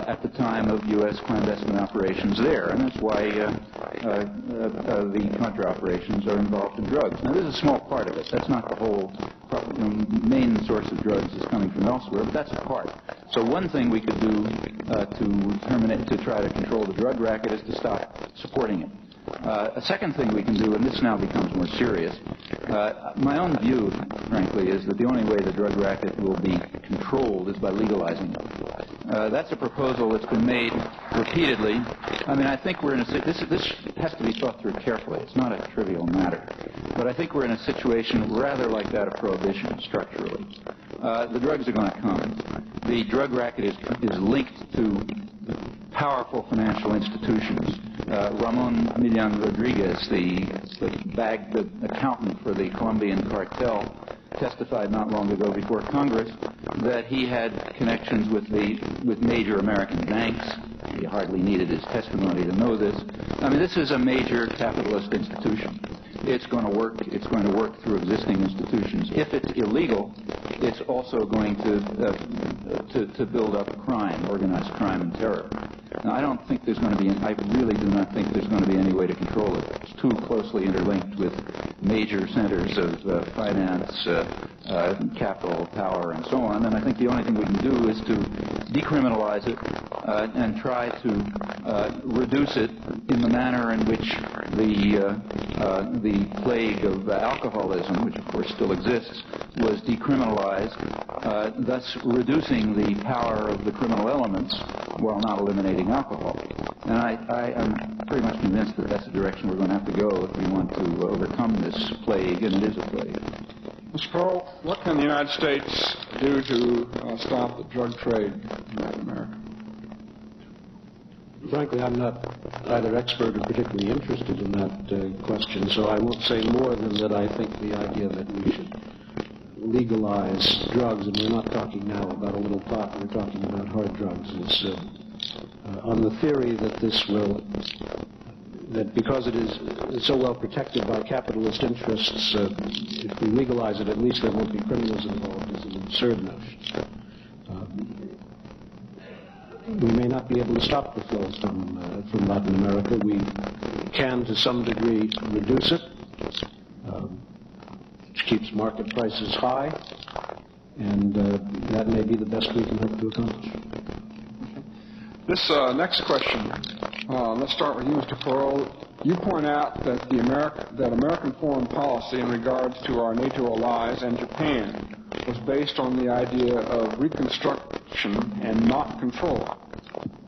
Speaker 3: at the time of U.S. clandestine operations there. And that's why the Contra operations are involved in drugs. Now, this is a small part of it. That's not the whole main source of drugs is coming from elsewhere, but that's a part. So one thing we could do to try to control the drug racket is to stop supporting it. A second thing we can do, and this now becomes more serious, my own view, frankly, is that the only way the drug racket will be controlled is by legalizing it. That's a proposal that's been made repeatedly. I think we're in this has to be thought through carefully. It's not a trivial matter. But I think we're in a situation rather like that of prohibition structurally. The drugs are going to come. The drug racket is linked to powerful financial institutions. Ramon Millan Rodriguez, the accountant for the Colombian cartel, testified not long ago before Congress that he had connections with major American banks. He hardly needed his testimony to know this. I mean, this is a major capitalist institution. It's going to work. It's going to work through existing institutions. If it's illegal, it's also going to build up crime, organized crime and terror. Now, I don't think there's going to be. I really do not think there's going to be any way to control it. It's too closely interlinked with major centers of finance, capital, power, and so on. And I think the only thing we can do is to decriminalize it and try to reduce it in the manner in which the plague of alcoholism, which of course still exists, was decriminalized, thus reducing the power of the criminal elements while not eliminating alcohol. And I am pretty much convinced that that's the direction we're going to have to go if we want to overcome this plague, and it is a plague.
Speaker 2: Mr. Perle, what can the United States do to stop the drug trade in Latin America?
Speaker 4: Frankly, I'm not either expert or particularly interested in that question, so I won't say more than that I think the idea that we should legalize drugs, and we're not talking now about a little pot, we're talking about hard drugs, is on the theory that this will, that because it is so well protected by capitalist interests, if we legalize it, at least there won't be criminals involved, is an absurd notion. We may not be able to stop the flow from Latin America. We can, to some degree, reduce it, which keeps market prices high, and that may be the best we can hope to accomplish.
Speaker 2: This next question, let's start with you, Mr. Perle. You point out that American foreign policy in regards to our NATO allies and Japan was based on the idea of reconstruction and not control.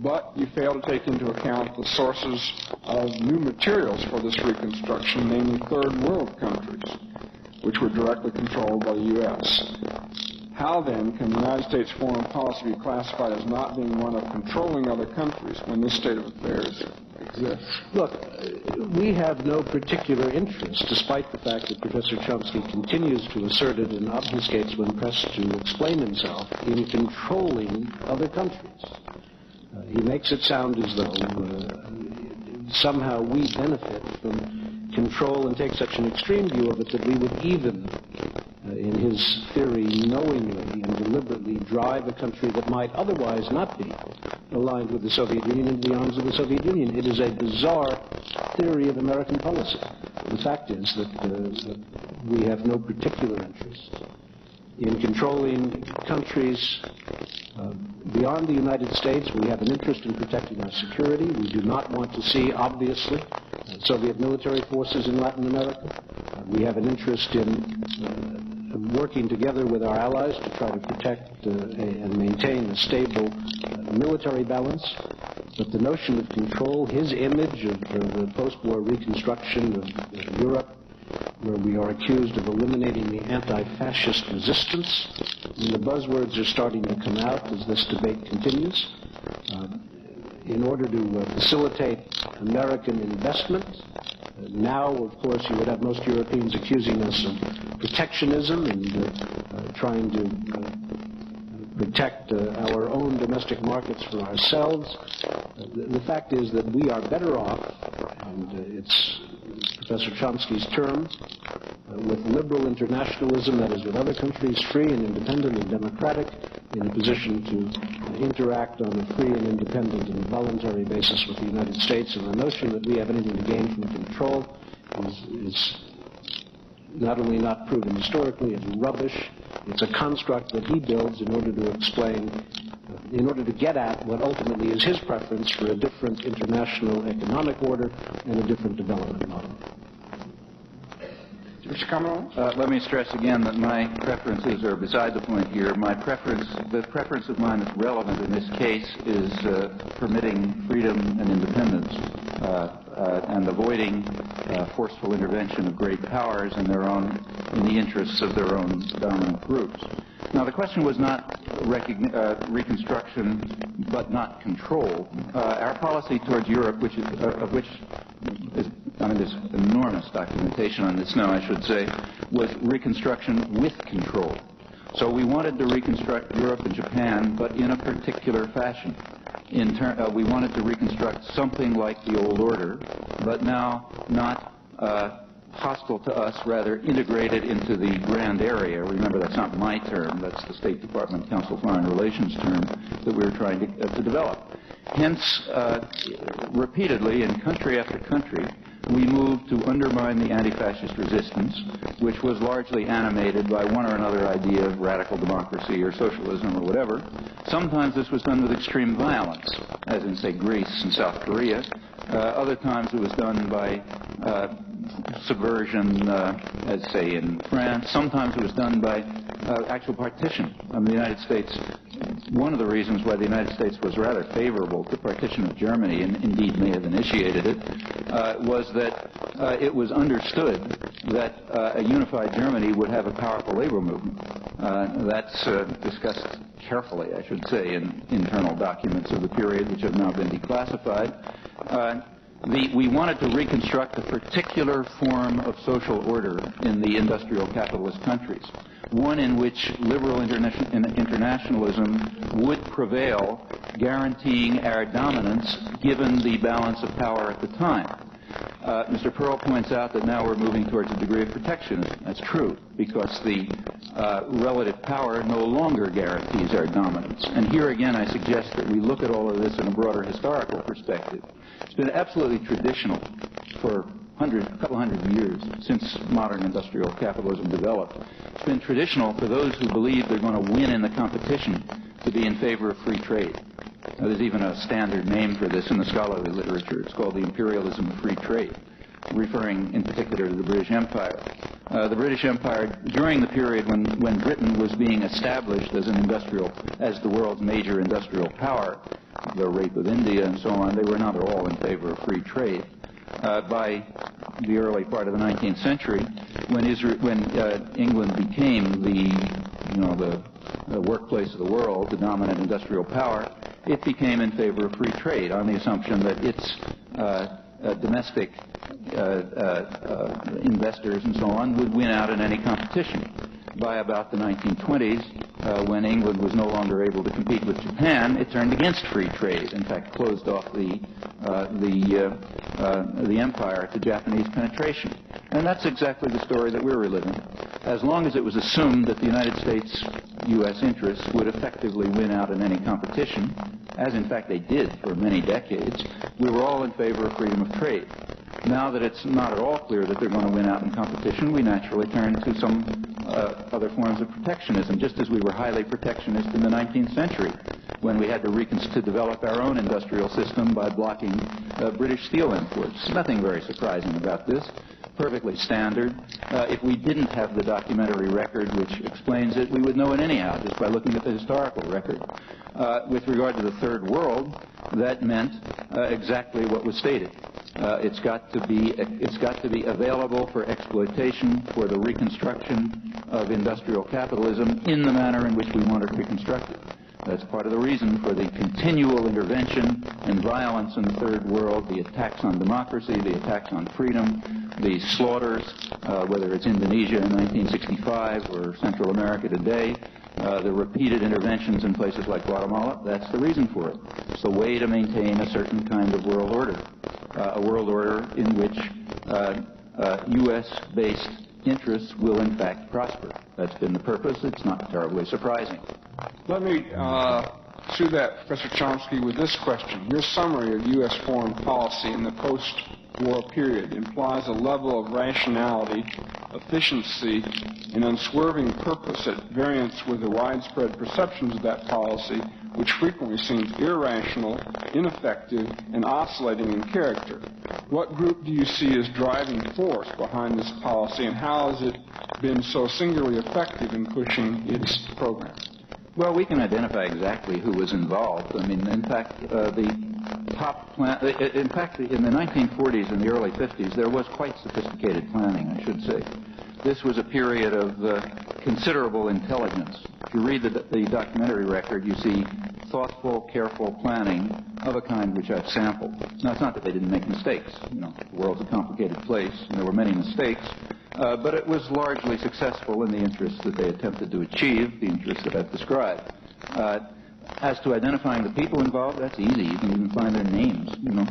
Speaker 2: But you fail to take into account the sources of new materials for this reconstruction, namely third world countries, which were directly controlled by the U.S. How then can the United States foreign policy be classified as not being one of controlling other countries when this state of affairs exists?
Speaker 4: Look, we have no particular interest, despite the fact that Professor Chomsky continues to assert it and obfuscates when pressed to explain himself, in controlling other countries. He makes it sound as though somehow we benefit from control and take such an extreme view of it that we would even, in his theory, knowingly and deliberately drive a country that might otherwise not be aligned with the Soviet Union into the arms of the Soviet Union. It is a bizarre theory of American policy. The fact is that we have no particular interest in controlling countries beyond the United States. We have an interest in protecting our security. We do not want to see, obviously, Soviet military forces in Latin America. We have an interest in working together with our allies to try to protect and maintain a stable military balance. But the notion of control, his image of the post-war reconstruction of Europe, where we are accused of eliminating the anti-fascist resistance, and the buzzwords are starting to come out as this debate continues, in order to facilitate American investment. Now, of course, you would have most Europeans accusing us of protectionism and trying to protect our own domestic markets for ourselves. The fact is that we are better off, and it's Professor Chomsky's term, with liberal internationalism, that is, with other countries free and independent and democratic, in a position to interact on a free and independent and voluntary basis with the United States. And the notion that we have anything to gain from control is not only not proven historically, it's rubbish. It's a construct that he builds in order to explain, in order to get at what ultimately is his preference for a different international economic order and a different development model.
Speaker 2: Mr. Kamala?
Speaker 3: Let me stress again that my preferences are beside the point here. The preference of mine that's relevant in this case is permitting freedom and independence and avoiding forceful intervention of great powers in the interests of their own dominant groups. Now, the question was not reconstruction, but not control. Our policy towards Europe, there's enormous documentation on this now, I should say, was reconstruction with control. So we wanted to reconstruct Europe and Japan, but in a particular fashion. We wanted to reconstruct something like the old order, but now not hostile to us, rather integrated into the grand area. Remember, that's not my term, that's the State Department Council of Foreign Relations term that we were trying to develop. Hence, repeatedly, in country after country, we moved to undermine the anti-fascist resistance, which was largely animated by one or another idea of radical democracy or socialism or whatever. Sometimes this was done with extreme violence, as in, say, Greece and South Korea. Other times it was done by subversion, as, say, in France. Sometimes it was done by actual partition. The United States, one of the reasons why the United States was rather favorable to partition of Germany, and indeed may have initiated it, was that it was understood that a unified Germany would have a powerful labor movement. That's discussed carefully, I should say, in internal documents of the period, which have now been declassified. We wanted to reconstruct a particular form of social order in the industrial capitalist countries, one in which liberal internationalism would prevail, guaranteeing our dominance given the balance of power at the time. Mr. Perle points out that now we're moving towards a degree of protectionism. That's true, because the relative power no longer guarantees our dominance. And here again I suggest that we look at all of this in a broader historical perspective. It's been absolutely traditional for a couple hundred years since modern industrial capitalism developed. It's been traditional for those who believe they're going to win in the competition to be in favor of free trade. Now, there's even a standard name for this in the scholarly literature. It's called the imperialism of free trade, referring in particular to the British Empire. The British Empire, during the period when Britain was being established as as the world's major industrial power, the rape of India and so on, they were not at all in favor of free trade. By the early part of the 19th century, when England became the workplace of the world, the dominant industrial power, it became in favor of free trade on the assumption that its domestic investors and so on would win out in any competition. By about the 1920s, when England was no longer able to compete with Japan, it turned against free trade. In fact, closed off the empire to Japanese penetration. And that's exactly the story that we're reliving. As long as it was assumed that the United States' U.S. interests would effectively win out in any competition, as in fact they did for many decades, we were all in favor of freedom of trade. Now that it's not at all clear that they're going to win out in competition, we naturally turn to some other forms of protectionism, just as we were highly protectionist in the 19th century, when we had to develop our own industrial system by blocking British steel imports. Nothing very surprising about this. Perfectly standard. If we didn't have the documentary record which explains it, we would know it anyhow, just by looking at the historical record. With regard to the Third World, that meant exactly what was stated. It's got to be available for exploitation, for the reconstruction of industrial capitalism in the manner in which we want it reconstructed. That's part of the reason for the continual intervention and violence in the Third World, the attacks on democracy, the attacks on freedom, the slaughters, whether it's Indonesia in 1965 or Central America today, the repeated interventions in places like Guatemala. That's the reason for it. It's the way to maintain a certain kind of world order, a world order in which U.S.-based interests will in fact prosper. That's been the purpose. It's not terribly surprising.
Speaker 2: Let me pursue that, Professor Chomsky, with this question. Your summary of U.S. foreign policy in the post-war period implies a level of rationality, efficiency, and unswerving purpose at variance with the widespread perceptions of that policy, which frequently seems irrational, ineffective, and oscillating in character. What group do you see as driving force behind this policy, and how has it been so singularly effective in pushing its program?
Speaker 3: Well, we can identify exactly who was involved. I mean, in fact, the top plan. In fact, in the 1940s and the early 50s, there was quite sophisticated planning, I should say. This was a period of considerable intelligence. If you read the documentary record, you see thoughtful, careful planning of a kind which I've sampled. Now, it's not that they didn't make mistakes. You know, the world's a complicated place, and there were many mistakes, but it was largely successful in the interests that they attempted to achieve, the interests that I've described. As to identifying the people involved, that's easy. You can even find their names, you know.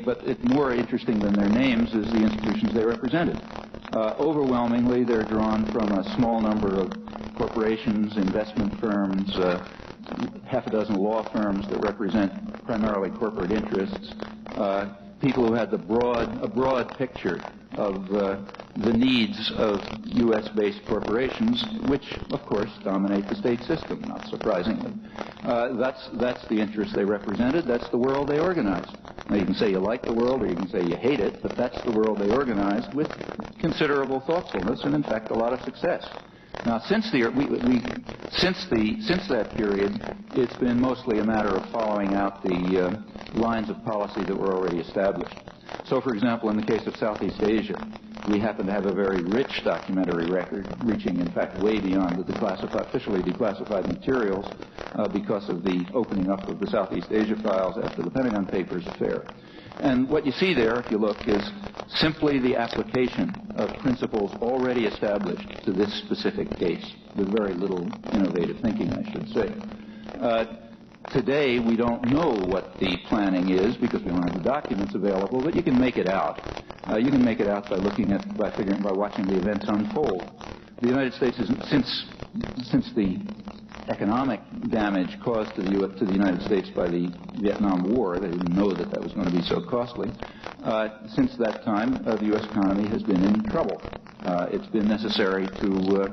Speaker 3: But more interesting than their names is the institutions they represented. Overwhelmingly, they're drawn from a small number of corporations, investment firms, half a dozen law firms that represent primarily corporate interests, people who had a broad picture of the needs of U.S.-based corporations, which, of course, dominate the state system, not surprisingly. That's the interest they represented. That's the world they organized. Now, you can say you like the world or you can say you hate it, but that's the world they organized with considerable thoughtfulness and, in fact, a lot of success. Now, since that period, it's been mostly a matter of following out the lines of policy that were already established. So, for example, in the case of Southeast Asia, we happen to have a very rich documentary record, reaching, in fact, way beyond the officially declassified materials because of the opening up of the Southeast Asia files after the Pentagon Papers affair. And what you see there, if you look, is simply the application of principles already established to this specific case, with very little innovative thinking, I should say. Today, we don't know what the planning is because we don't have the documents available, but you can make it out. You can make it out by by watching the events unfold. The United States is, since the economic damage caused to the United States by the Vietnam War, they didn't know that was going to be so costly. Since that time, the U.S. economy has been in trouble. It's been necessary to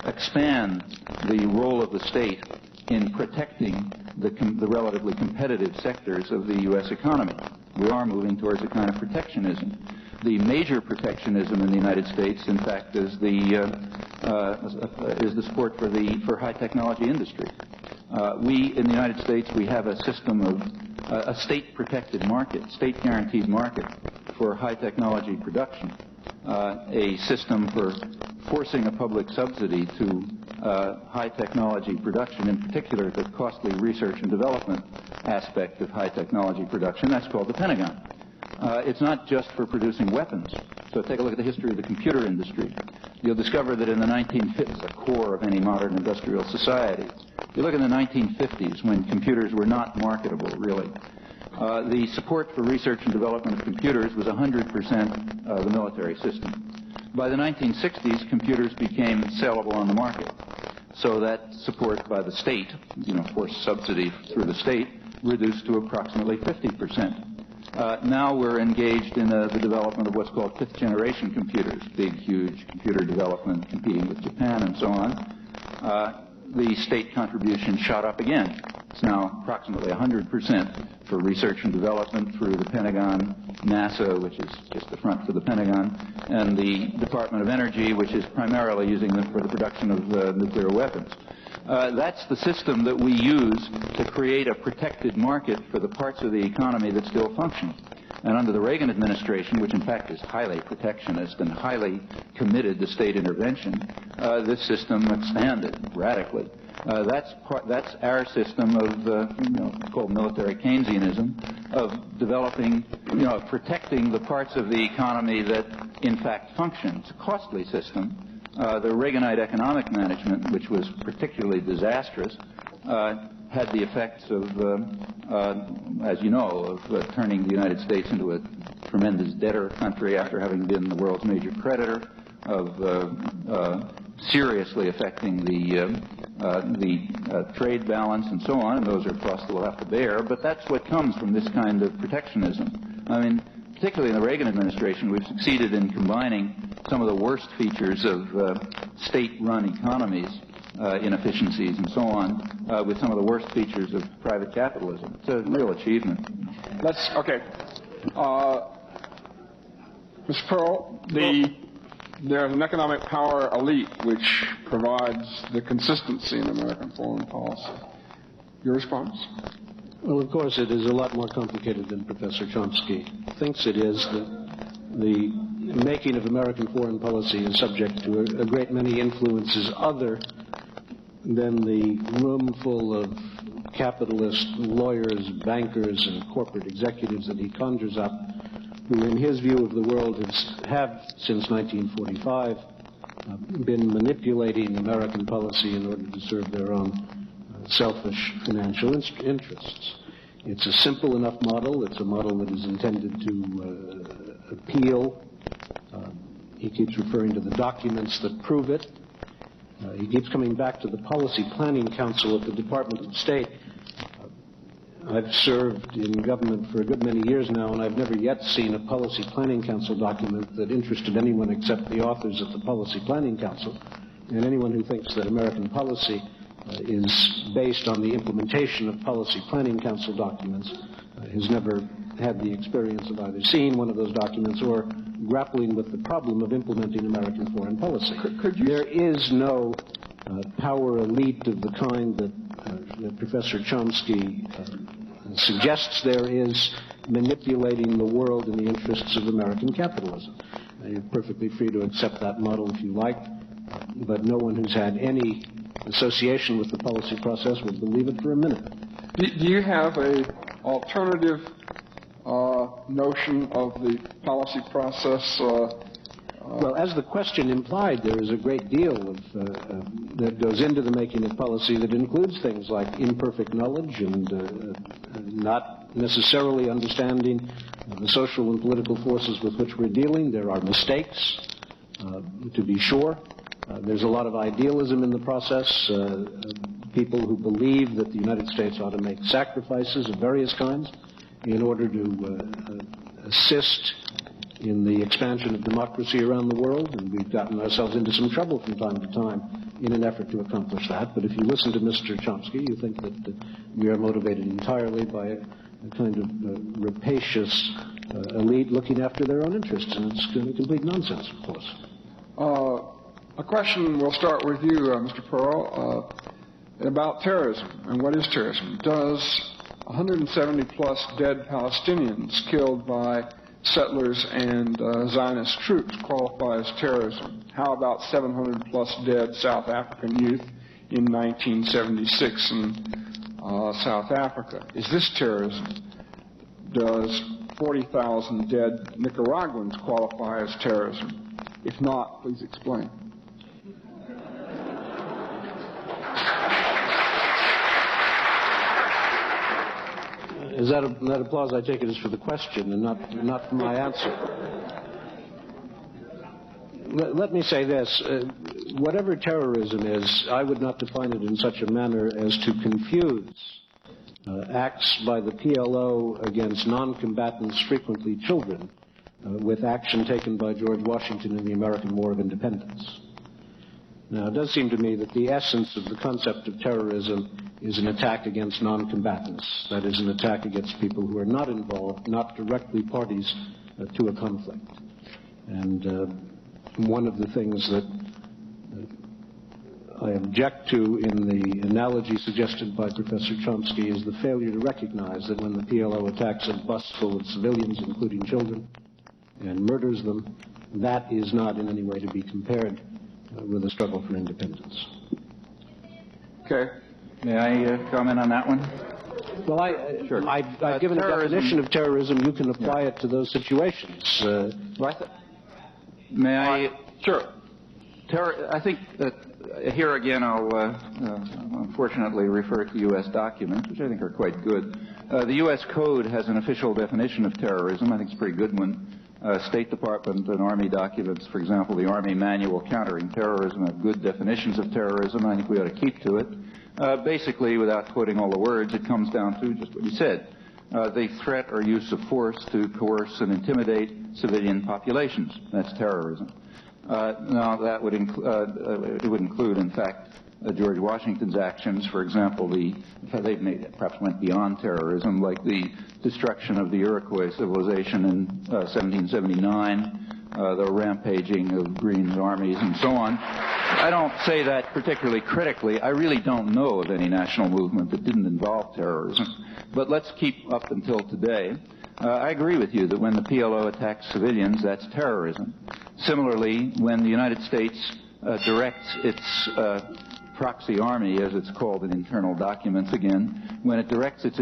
Speaker 3: expand the role of the state in protecting the relatively competitive sectors of the U.S. economy. We are moving towards a kind of protectionism. The major protectionism in the United States, in fact, is the support for high technology industry. In the United States, we have a system of a state-protected market, state-guaranteed market for high technology production, a system for forcing a public subsidy to high technology production, in particular the costly research and development aspect of high technology production. That's called the Pentagon. It's not just for producing weapons. So take a look at the history of the computer industry. You'll discover that in the 1950s, the core of any modern industrial society. You look in the 1950s when computers were not marketable, really. The support for research and development of computers was 100% the military system. By the 1960s, computers became sellable on the market. So that support by the state, forced subsidy through the state, reduced to approximately 50%. Now we're engaged in the development of what's called fifth-generation computers, big, huge computer development competing with Japan and so on. The state contribution shot up again. It's now approximately 100% for research and development through the Pentagon, NASA, which is just the front for the Pentagon, and the Department of Energy, which is primarily using them for the production of nuclear weapons. That's the system that we use to create a protected market for the parts of the economy that still function. And under the Reagan administration, which in fact is highly protectionist and highly committed to state intervention, this system expanded radically. That's our system of, called military Keynesianism, of developing, protecting the parts of the economy that in fact function. It's a costly system. The Reaganite economic management, which was particularly disastrous, had the effects of, as you know, of turning the United States into a tremendous debtor country after having been the world's major creditor, of seriously affecting the trade balance and so on, and those are costs that we'll have to bear, but that's what comes from this kind of protectionism. I mean, particularly in the Reagan administration, we've succeeded in combining some of the worst features of state-run economies, inefficiencies and so on, with some of the worst features of private capitalism. It's a real achievement.
Speaker 2: Okay. Mr. Perle, there's an economic power elite which provides the consistency in American foreign policy. Your response?
Speaker 4: Well, of course, it is a lot more complicated than Professor Chomsky thinks it is. The making of American foreign policy is subject to a great many influences other than the room full of capitalist lawyers, bankers, and corporate executives that he conjures up, who, in his view of the world, have since 1945 been manipulating American policy in order to serve their own selfish financial interests. It's a simple enough model. It's a model that is intended to appeal. He keeps referring to the documents that prove it. He keeps coming back to the Policy Planning Council of the Department of State. I've served in government for a good many years now, and I've never yet seen a Policy Planning Council document that interested anyone except the authors of the Policy Planning Council. And anyone who thinks that American policy is based on the implementation of Policy Planning Council documents has never had the experience of either seeing one of those documents or grappling with the problem of implementing American foreign policy. There is no power elite of the kind that Professor Chomsky suggests there is, manipulating the world in the interests of American capitalism. You're perfectly free to accept that model if you like, but no one who's had any association with the policy process would believe it for a minute.
Speaker 2: Do you have an alternative notion of the policy process?
Speaker 4: Well, as the question implied, there is a great deal that goes into the making of policy that includes things like imperfect knowledge and not necessarily understanding the social and political forces with which we're dealing. There are mistakes, to be sure. There's a lot of idealism in the process. People who believe that the United States ought to make sacrifices of various kinds in order to assist in the expansion of democracy around the world, and we've gotten ourselves into some trouble from time to time in an effort to accomplish that. But if you listen to Mr. Chomsky, you think that we are motivated entirely by a kind of rapacious elite looking after their own interests, and it's complete nonsense, of course.
Speaker 2: A question, we'll start with you, Mr. Perle, about terrorism. And what is terrorism? Does 170-plus dead Palestinians killed by settlers and Zionist troops qualify as terrorism? How about 700-plus dead South African youth in 1976 in South Africa? Is this terrorism? Does 40,000 dead Nicaraguans qualify as terrorism? If not, please explain.
Speaker 4: Is that applause, I take it, is for the question and not for my answer. Let me say this. Whatever terrorism is, I would not define it in such a manner as to confuse acts by the PLO against non-combatants, frequently children, with action taken by George Washington in the American War of Independence. Now, it does seem to me that the essence of the concept of terrorism is an attack against non-combatants. That is, an attack against people who are not involved, not directly parties to a conflict. And one of the things that I object to in the analogy suggested by Professor Chomsky is the failure to recognize that when the PLO attacks a bus full of civilians, including children, and murders them, that is not in any way to be compared with the struggle for independence.
Speaker 2: Okay.
Speaker 3: May I comment on that one?
Speaker 4: Well, I've given a definition of terrorism. You can apply it to those situations.
Speaker 3: May I?
Speaker 2: Sure.
Speaker 3: I think that here again I'll unfortunately refer to U.S. documents, which I think are quite good. The U.S. Code has an official definition of terrorism. I think it's a pretty good one. State Department and Army documents, for example, the Army Manual Countering Terrorism, have good definitions of terrorism. I think we ought to keep to it. Basically, without quoting all the words, it comes down to just what you said. The threat or use of force to coerce and intimidate civilian populations. That's terrorism. Now, that would it would include, in fact, George Washington's actions. For example, they perhaps went beyond terrorism, like the destruction of the Iroquois civilization in 1779, the rampaging of Green's armies and so on. I don't say that particularly critically. I really don't know of any national movement that didn't involve terrorism. But let's keep up until today. I agree with you that when the PLO attacks civilians, that's terrorism. Similarly, when the United States directs its proxy army, as it's called in internal documents again, when it directs its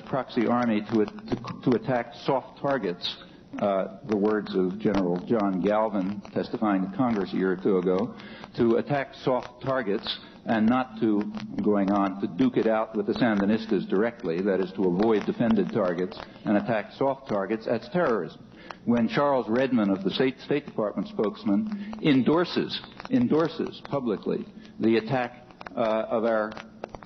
Speaker 3: proxy army to attack soft targets, the words of General John Galvin testifying to Congress a year or two ago, to attack soft targets and not to, going on, to duke it out with the Sandinistas directly, that is to avoid defended targets and attack soft targets, that's terrorism. When Charles Redman of the State Department spokesman endorses publicly the attack of our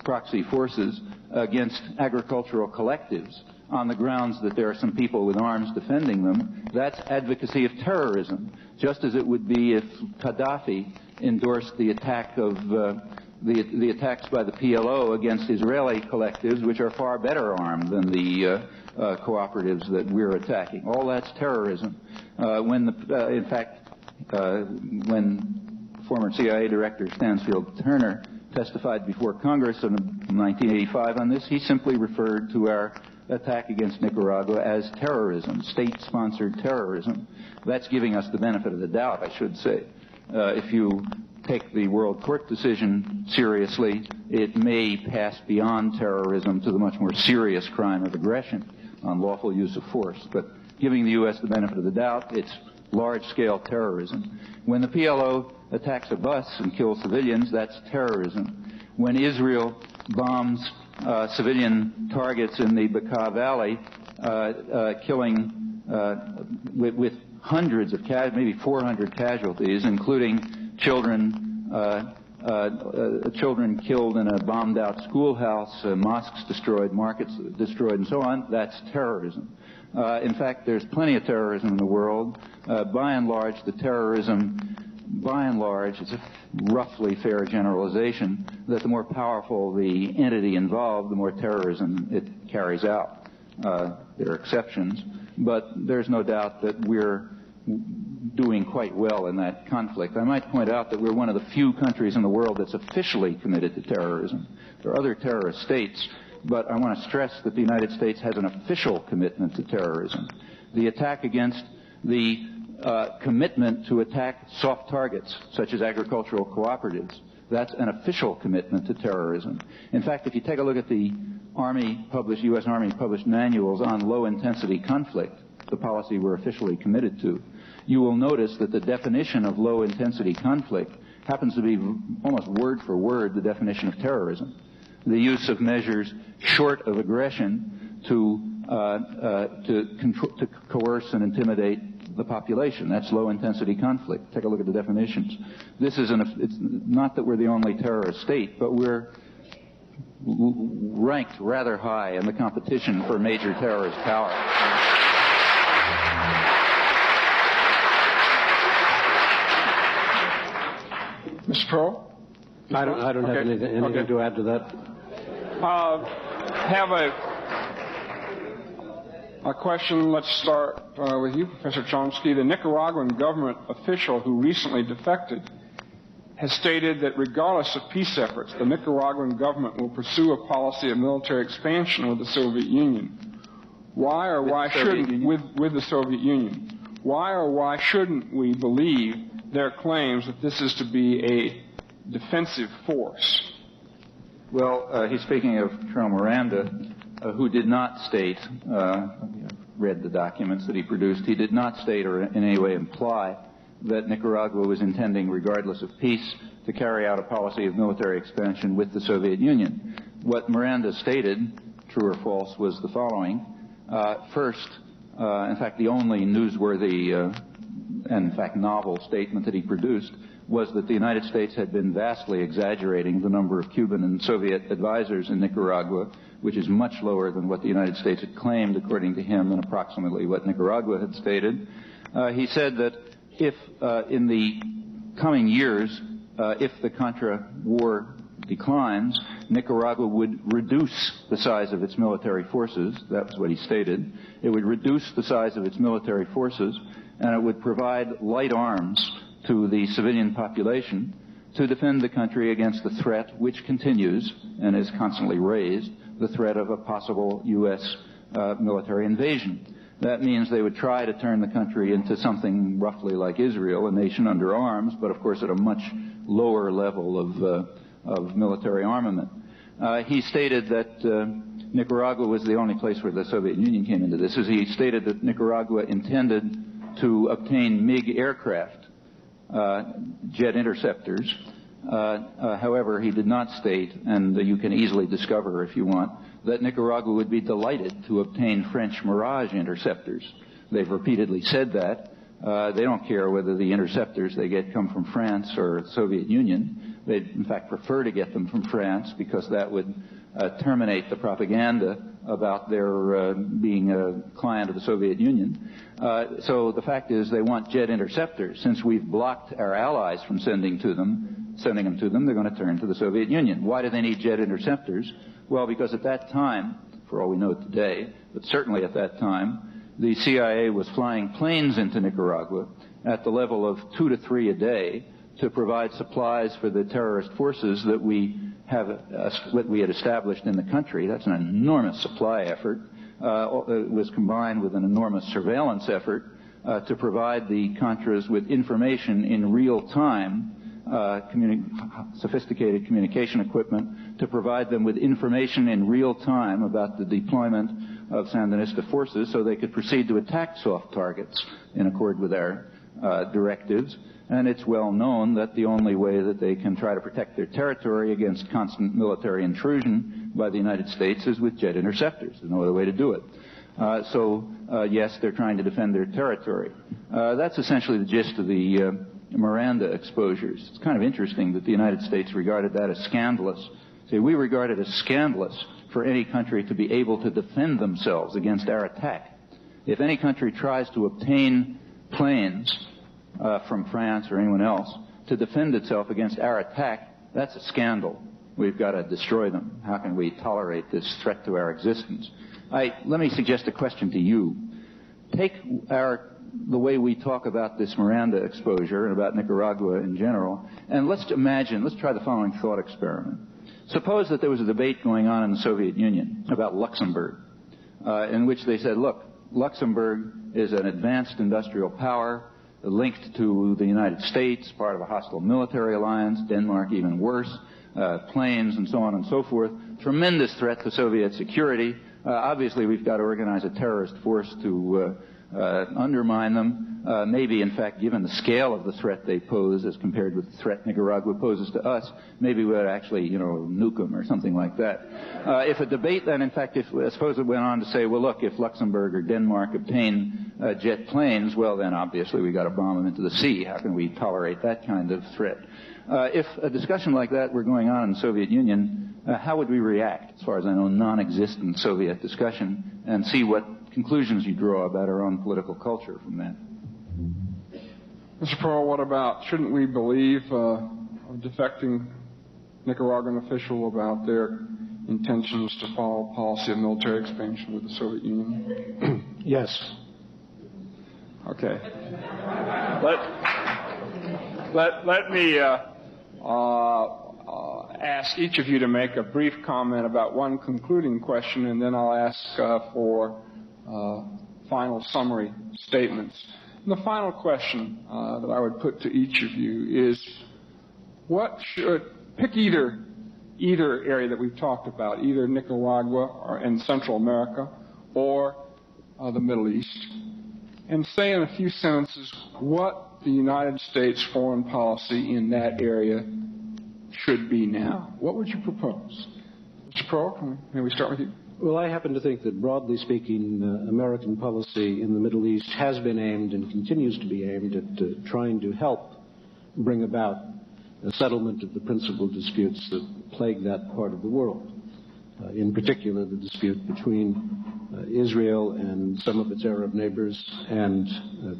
Speaker 3: proxy forces against agricultural collectives on the grounds that there are some people with arms defending them, that's advocacy of terrorism, just as it would be if Gaddafi endorsed the attack of the attacks by the PLO against Israeli collectives, which are far better armed than the cooperatives that we're attacking. All that's terrorism. In fact, when former CIA Director Stansfield Turner testified before Congress in 1985 on this, he simply referred to our attack against Nicaragua as terrorism, state-sponsored terrorism. That's giving us the benefit of the doubt, I should say. If you take the World Court decision seriously, it may pass beyond terrorism to the much more serious crime of aggression, unlawful use of force. But giving the U.S. the benefit of the doubt, it's large-scale terrorism. When the PLO attacks a bus and kills civilians, that's terrorism. When Israel bombs civilian targets in the Bekaa Valley, killing with hundreds of maybe 400 casualties, including children killed in a bombed-out schoolhouse, mosques destroyed, markets destroyed, and so on, that's terrorism. In fact, there's plenty of terrorism in the world. By and large, the terrorism, it's a roughly fair generalization, that the more powerful the entity involved, the more terrorism it carries out. There are exceptions, but there's no doubt that we're doing quite well in that conflict. I might point out that we're one of the few countries in the world that's officially committed to terrorism. There are other terrorist states, but I want to stress that the United States has an official commitment to terrorism. The attack against the commitment to attack soft targets, such as agricultural cooperatives, that's an official commitment to terrorism. In fact, if you take a look at the U.S. Army published manuals on low-intensity conflict, the policy we're officially committed to, you will notice that the definition of low-intensity conflict happens to be almost word for word the definition of terrorism. The use of measures short of aggression to coerce and intimidate the population. That's low-intensity conflict. Take a look at the definitions. This is it's not that we're the only terrorist state, but we're ranked rather high in the competition for major terrorist power.
Speaker 2: Mr. Perle?
Speaker 4: I don't have anything to add to that.
Speaker 2: Have a question. Let's start with you, Professor Chomsky. The Nicaraguan government official who recently defected has stated that regardless of peace efforts, the Nicaraguan government will pursue a policy of military expansion with the Soviet Union. Why or why shouldn't, with the Soviet Union, why or why shouldn't we believe their claims that this is to be a defensive force?
Speaker 3: Well, he's speaking of Colonel Miranda, who did not state, read the documents that he produced, he did not state or in any way imply that Nicaragua was intending, regardless of peace, to carry out a policy of military expansion with the Soviet Union. What Miranda stated, true or false, was the following. First, in fact, the only newsworthy and, in fact, novel statement that he produced was that the United States had been vastly exaggerating the number of Cuban and Soviet advisors in Nicaragua, which is much lower than what the United States had claimed, according to him, and approximately what Nicaragua had stated. He said that if in the coming years, if the Contra war declines, Nicaragua would reduce the size of its military forces. That was what he stated. It would reduce the size of its military forces and it would provide light arms to the civilian population to defend the country against the threat which continues and is constantly raised, the threat of a possible U.S. Military invasion. That means they would try to turn the country into something roughly like Israel, a nation under arms, but of course at a much lower level of military armament. He stated that Nicaragua was the only place where the Soviet Union came into this. He stated that Nicaragua intended to obtain MiG aircraft, jet interceptors. However, he did not state, and you can easily discover if you want, that Nicaragua would be delighted to obtain French Mirage interceptors. They've repeatedly said that. They don't care whether the interceptors they get come from France or the Soviet Union. They'd, in fact, prefer to get them from France because that would terminate the propaganda about their being a client of the Soviet Union. So the fact is they want jet interceptors. Since we've blocked our allies from sending them to them, they're going to turn to the Soviet Union. Why do they need jet interceptors? Well, because at that time, for all we know today, but certainly at that time, the CIA was flying planes into Nicaragua at the level of 2 to 3 a day to provide supplies for the terrorist forces that we had established in the country. That's an enormous supply effort. It was combined with an enormous surveillance effort to provide the Contras with information in real time, sophisticated communication equipment, to provide them with information in real time about the deployment of Sandinista forces so they could proceed to attack soft targets in accord with our directives. And it's well known that the only way that they can try to protect their territory against constant military intrusion by the United States is with jet interceptors. There's no other way to do it. Yes, they're trying to defend their territory. That's essentially the gist of the Miranda exposures. It's kind of interesting that the United States regarded that as scandalous. See, we regard it as scandalous for any country to be able to defend themselves against our attack. If any country tries to obtain planes from France or anyone else to defend itself against our attack, that's a scandal. We've got to destroy them. How can we tolerate this threat to our existence? Let me suggest a question to you. Take the way we talk about this Miranda exposure and about Nicaragua in general, and let's try the following thought experiment. Suppose that there was a debate going on in the Soviet Union about Luxembourg, in which they said, look, Luxembourg is an advanced industrial power linked to the United States, part of a hostile military alliance, Denmark even worse, planes and so on and so forth, tremendous threat to Soviet security. Obviously, we've got to organize a terrorist force to undermine them. Maybe, in fact, given the scale of the threat they pose as compared with the threat Nicaragua poses to us, maybe we would actually, nuke them or something like that. If a debate then, in fact, suppose it went on to say, well, look, if Luxembourg or Denmark obtain jet planes, well, then obviously we've got to bomb them into the sea. How can we tolerate that kind of threat? If a discussion like that were going on in the Soviet Union, how would we react, as far as I know, non-existent Soviet discussion, and see what conclusions you draw about our own political culture from that?
Speaker 2: Mr. Perle, what about, shouldn't we believe a defecting Nicaraguan official about their intentions to follow a policy of military expansion with the Soviet Union?
Speaker 4: Yes.
Speaker 2: Okay. Let me ask each of you to make a brief comment about one concluding question, and then I'll ask for final summary statements. And the final question that I would put to each of you is, pick either area that we've talked about, either Nicaragua or in Central America or the Middle East, and say in a few sentences what the United States foreign policy in that area should be now. What would you propose? Mr. Perle, may we start with you?
Speaker 4: Well, I happen to think that, broadly speaking, American policy in the Middle East has been aimed and continues to be aimed at trying to help bring about a settlement of the principal disputes that plague that part of the world. In particular, the dispute between Israel and some of its Arab neighbors and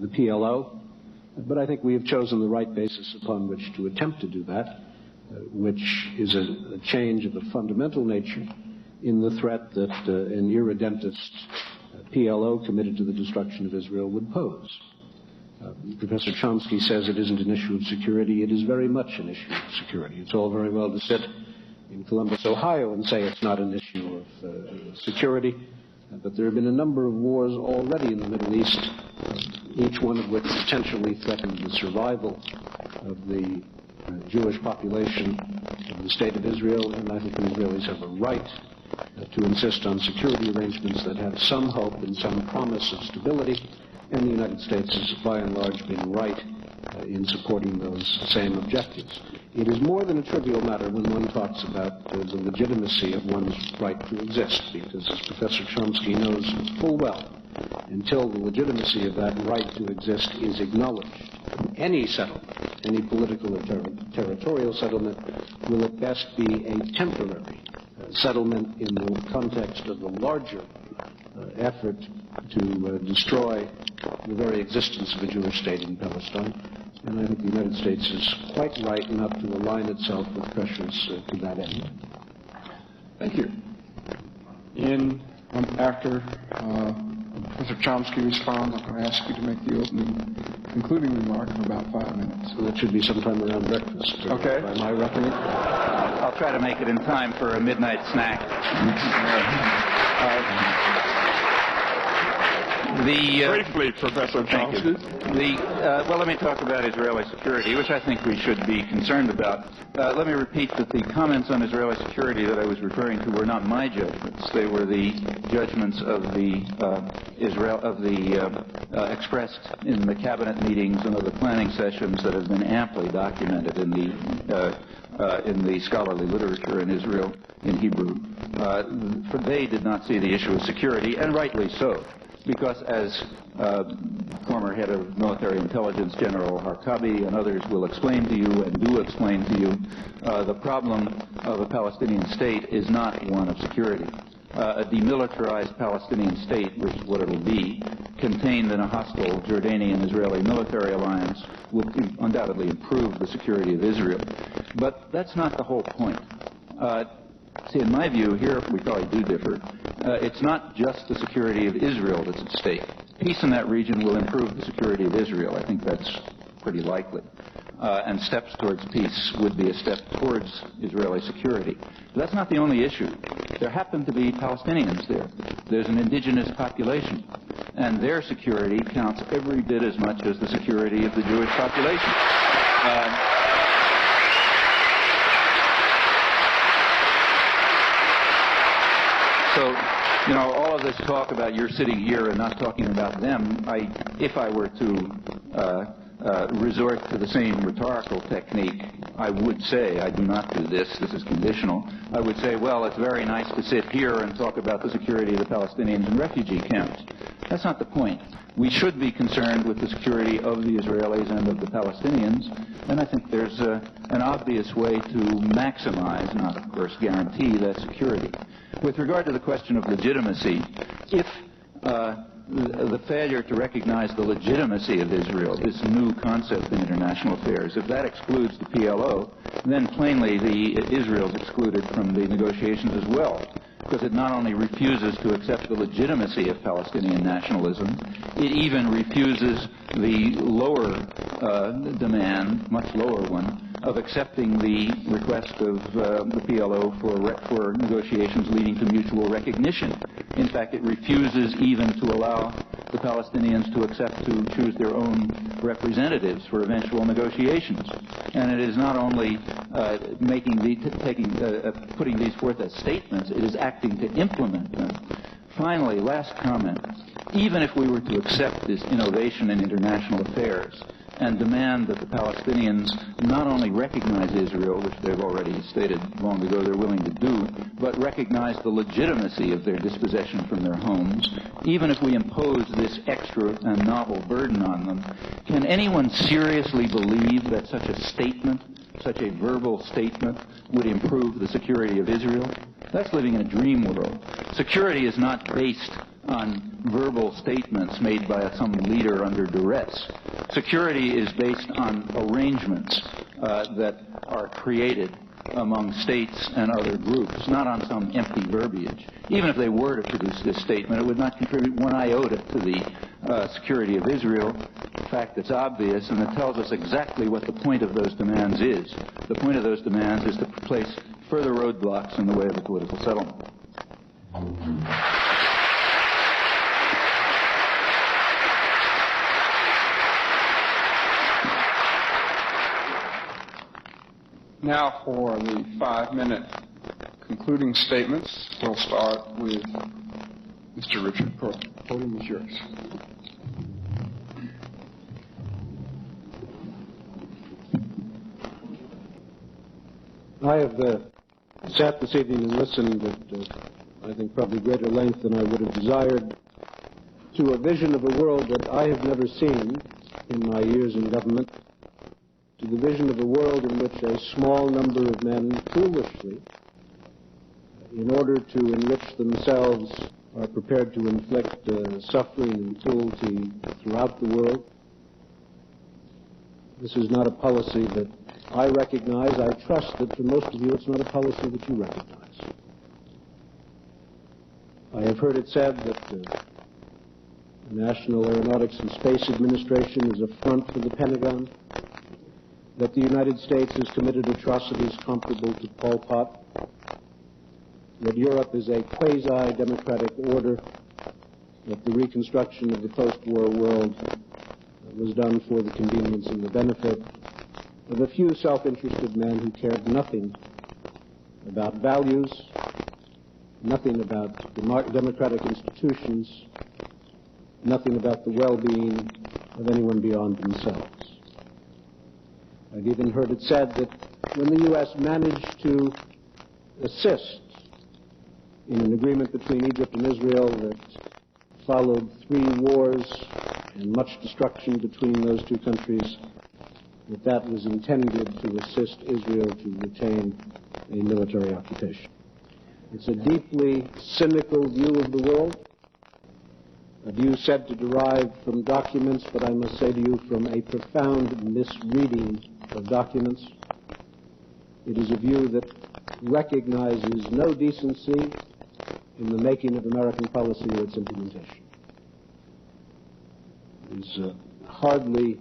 Speaker 4: the PLO. But I think we have chosen the right basis upon which to attempt to do that, which is a change of a fundamental nature in the threat that an irredentist PLO committed to the destruction of Israel would pose. Professor Chomsky says it isn't an issue of security. It is very much an issue of security. It's all very well to sit in Columbus, Ohio, and say it's not an issue of security, but there have been a number of wars already in the Middle East, each one of which potentially threatened the survival of the Jewish population of the State of Israel, and I think the Israelis have a right to insist on security arrangements that have some hope and some promise of stability, and the United States has by and large been right in supporting those same objectives. It is more than a trivial matter when one talks about the legitimacy of one's right to exist, because as Professor Chomsky knows full well, until the legitimacy of that right to exist is acknowledged, any settlement, any political or territorial settlement, will at best be a temporary settlement in the context of the larger effort to destroy the very existence of a Jewish state in Palestine. And I think the United States is quite right not to align itself with pressures to that end.
Speaker 2: Thank you. After Professor Chomsky responds, I'm going to ask you to make the opening, concluding remark in about 5 minutes.
Speaker 4: So that should be sometime around breakfast.
Speaker 2: Okay.
Speaker 4: By my reckoning.
Speaker 3: I'll try to make it in time for a midnight snack.
Speaker 2: Briefly, Professor Chomsky.
Speaker 3: Well, let me talk about Israeli security, which I think we should be concerned about. Let me repeat that the comments on Israeli security that I was referring to were not my judgments. They were the judgments of the expressed in the cabinet meetings and other planning sessions that have been amply documented in the scholarly literature in Israel in Hebrew. For they did not see the issue of security, and rightly so. Because as former head of military intelligence General Harkabi and others will explain to you and do explain to you, the problem of a Palestinian state is not one of security. A demilitarized Palestinian state, which is what it will be, contained in a hostile Jordanian-Israeli military alliance, will undoubtedly improve the security of Israel. But that's not the whole point. See, in my view, here we probably do differ. It's not just the security of Israel that's at stake. Peace in that region will improve the security of Israel. I think that's pretty likely. And steps towards peace would be a step towards Israeli security. But that's not the only issue. There happen to be Palestinians there. There's an indigenous population. And their security counts every bit as much as the security of the Jewish population. So, you know, all of this talk about you're sitting here and not talking about them, if I were to resort to the same rhetorical technique, I would say, I do not do this is conditional, I would say, well, it's very nice to sit here and talk about the security of the Palestinians in refugee camps. That's not the point. We should be concerned with the security of the Israelis and of the Palestinians, and I think there's an obvious way to maximize, not of course guarantee, that security. With regard to the question of legitimacy, if the failure to recognize the legitimacy of Israel, this new concept in international affairs, if that excludes the PLO, then plainly Israel's excluded from the negotiations as well, because it not only refuses to accept the legitimacy of Palestinian nationalism, it even refuses the lower demand, much lower one, of accepting the request of the PLO for negotiations leading to mutual recognition. In fact, it refuses even to allow the Palestinians to accept to choose their own representatives for eventual negotiations. And it is not only putting these forth as statements, it is acting to implement them. Finally, last comment, even if we were to accept this innovation in international affairs and demand that the Palestinians not only recognize Israel, which they've already stated long ago they're willing to do, but recognize the legitimacy of their dispossession from their homes, even if we impose this extra and novel burden on them, can anyone seriously believe that such a statement, such a verbal statement, would improve the security of Israel? That's living in a dream world. Security is not based on verbal statements made by some leader under duress. Security is based on arrangements that are created among states and other groups, not on some empty verbiage. Even if they were to produce this statement, it would not contribute one iota to the security of Israel. fact that's obvious, and it tells us exactly what the point of those demands is. The point of those demands is to place further roadblocks in the way of a political settlement.
Speaker 2: Now for the 5-minute concluding statements. We'll start with Mr. Richard Perle. The podium is yours.
Speaker 4: I have sat this evening and listened at, I think, probably greater length than I would have desired to a vision of a world that I have never seen in my years in government, to the vision of a world in which a small number of men foolishly, in order to enrich themselves, are prepared to inflict suffering and cruelty throughout the world. This is not a policy that I recognize. I trust that for most of you it's not a policy that you recognize. I have heard it said that the National Aeronautics and Space Administration is a front for the Pentagon, that the United States has committed atrocities comparable to Pol Pot, that Europe is a quasi-democratic order, that the reconstruction of the post-war world was done for the convenience and the benefit of a few self-interested men who cared nothing about values, nothing about democratic institutions, nothing about the well-being of anyone beyond themselves. I've even heard it said that when the U.S. managed to assist in an agreement between Egypt and Israel that followed 3 wars and much destruction between those two countries, that was intended to assist Israel to retain a military occupation. It's a deeply cynical view of the world, a view said to derive from documents, but I must say to you from a profound misreading of documents. It is a view that recognizes no decency in the making of American policy or its implementation. It is hardly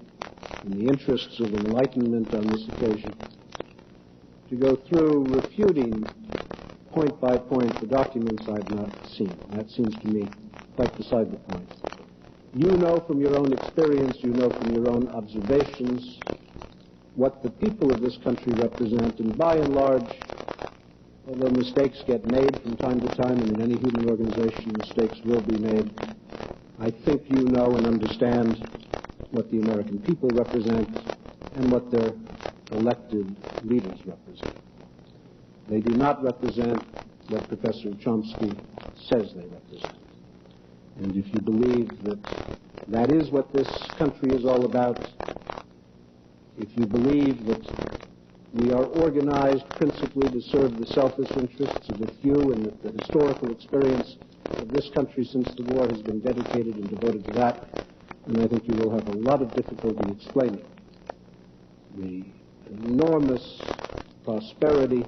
Speaker 4: in the interests of enlightenment on this occasion to go through refuting point by point the documents I've not seen. That seems to me quite beside the point. You know from your own experience, you know from your own observations what the people of this country represent, and by and large, although mistakes get made from time to time, and in any human organization mistakes will be made, I think you know and understand what the American people represent and what their elected leaders represent. They do not represent what Professor Chomsky says they represent. And if you believe that that is what this country is all about, if you believe that we are organized principally to serve the selfish interests of a few, and that the historical experience of this country since the war has been dedicated and devoted to that, then I think you will have a lot of difficulty explaining the enormous prosperity,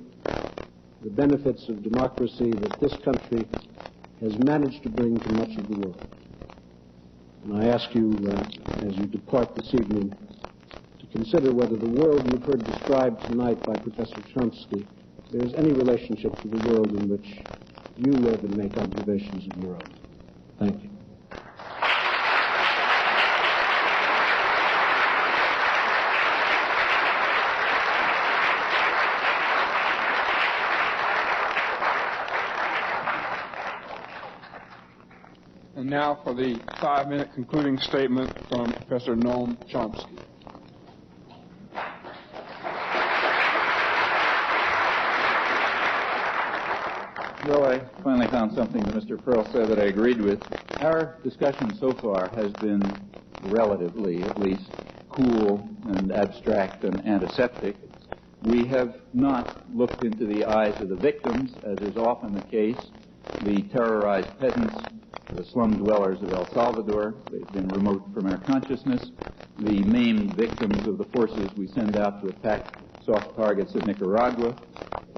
Speaker 4: the benefits of democracy that this country has managed to bring to much of the world. And I ask you, as you depart this evening, to consider whether the world you've heard described tonight by Professor Chomsky bears any relationship to the world in which you live and make observations of your own. Thank you.
Speaker 2: And now for the 5-minute concluding statement from Professor Noam Chomsky.
Speaker 3: Well, I finally found something that Mr. Perle said that I agreed with. Our discussion so far has been relatively, at least, cool and abstract and antiseptic. We have not looked into the eyes of the victims, as is often the case, the terrorized peasants, the slum dwellers of El Salvador. They've been remote from our consciousness. The maimed victims of the forces we send out to attack soft targets in Nicaragua,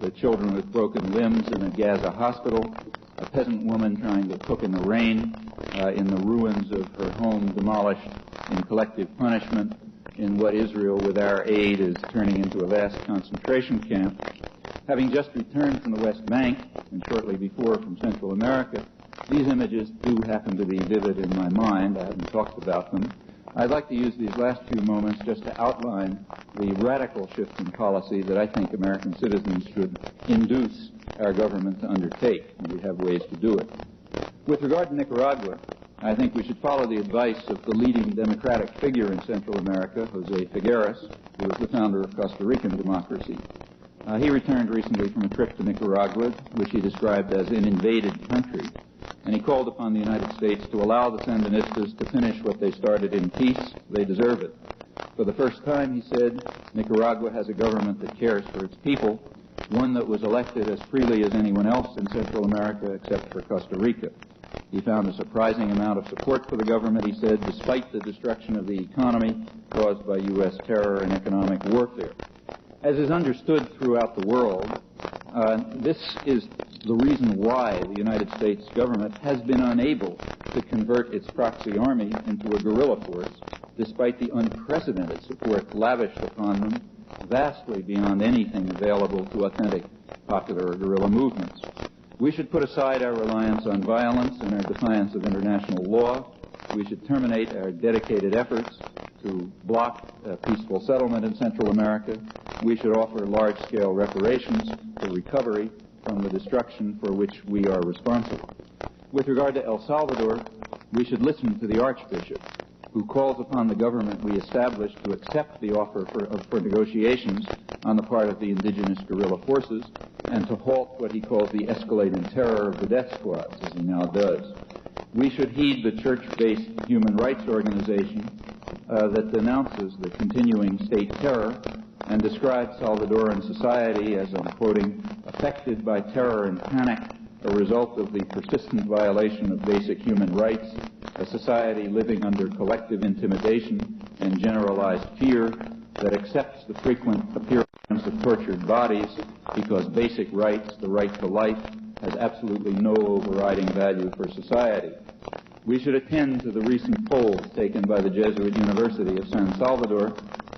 Speaker 3: the children with broken limbs in a Gaza hospital, a peasant woman trying to cook in the rain, in the ruins of her home demolished in collective punishment, in what Israel, with our aid, is turning into a vast concentration camp. Having just returned from the West Bank, and shortly before from Central America, these images do happen to be vivid in my mind. I haven't talked about them. I'd like to use these last few moments just to outline the radical shift in policy that I think American citizens should induce our government to undertake, and we have ways to do it. With regard to Nicaragua, I think we should follow the advice of the leading democratic figure in Central America, Jose Figueres, who was the founder of Costa Rican democracy. He returned recently from a trip to Nicaragua, which he described as an invaded country, and he called upon the United States to allow the Sandinistas to finish what they started in peace. They deserve it. For the first time, he said, Nicaragua has a government that cares for its people, one that was elected as freely as anyone else in Central America except for Costa Rica. He found a surprising amount of support for the government, he said, despite the destruction of the economy caused by U.S. terror and economic warfare. As is understood throughout the world, this is the reason why the United States government has been unable to convert its proxy army into a guerrilla force, despite the unprecedented support lavished upon them, vastly beyond anything available to authentic popular or guerrilla movements. We should put aside our reliance on violence and our defiance of international law. We should terminate our dedicated efforts to block peaceful settlement in Central America. We should offer large-scale reparations for recovery from the destruction for which we are responsible. With regard to El Salvador, we should listen to the Archbishop, who calls upon the government we established to accept the offer for negotiations on the part of the indigenous guerrilla forces and to halt what he calls the escalating terror of the death squads, as he now does. We should heed the church-based human rights organization that denounces the continuing state terror and describes Salvadoran society as, I'm quoting, affected by terror and panic, a result of the persistent violation of basic human rights, a society living under collective intimidation and generalized fear that accepts the frequent appearance of tortured bodies because basic rights, the right to life, has absolutely no overriding value for society. We should attend to the recent polls taken by the Jesuit University of San Salvador,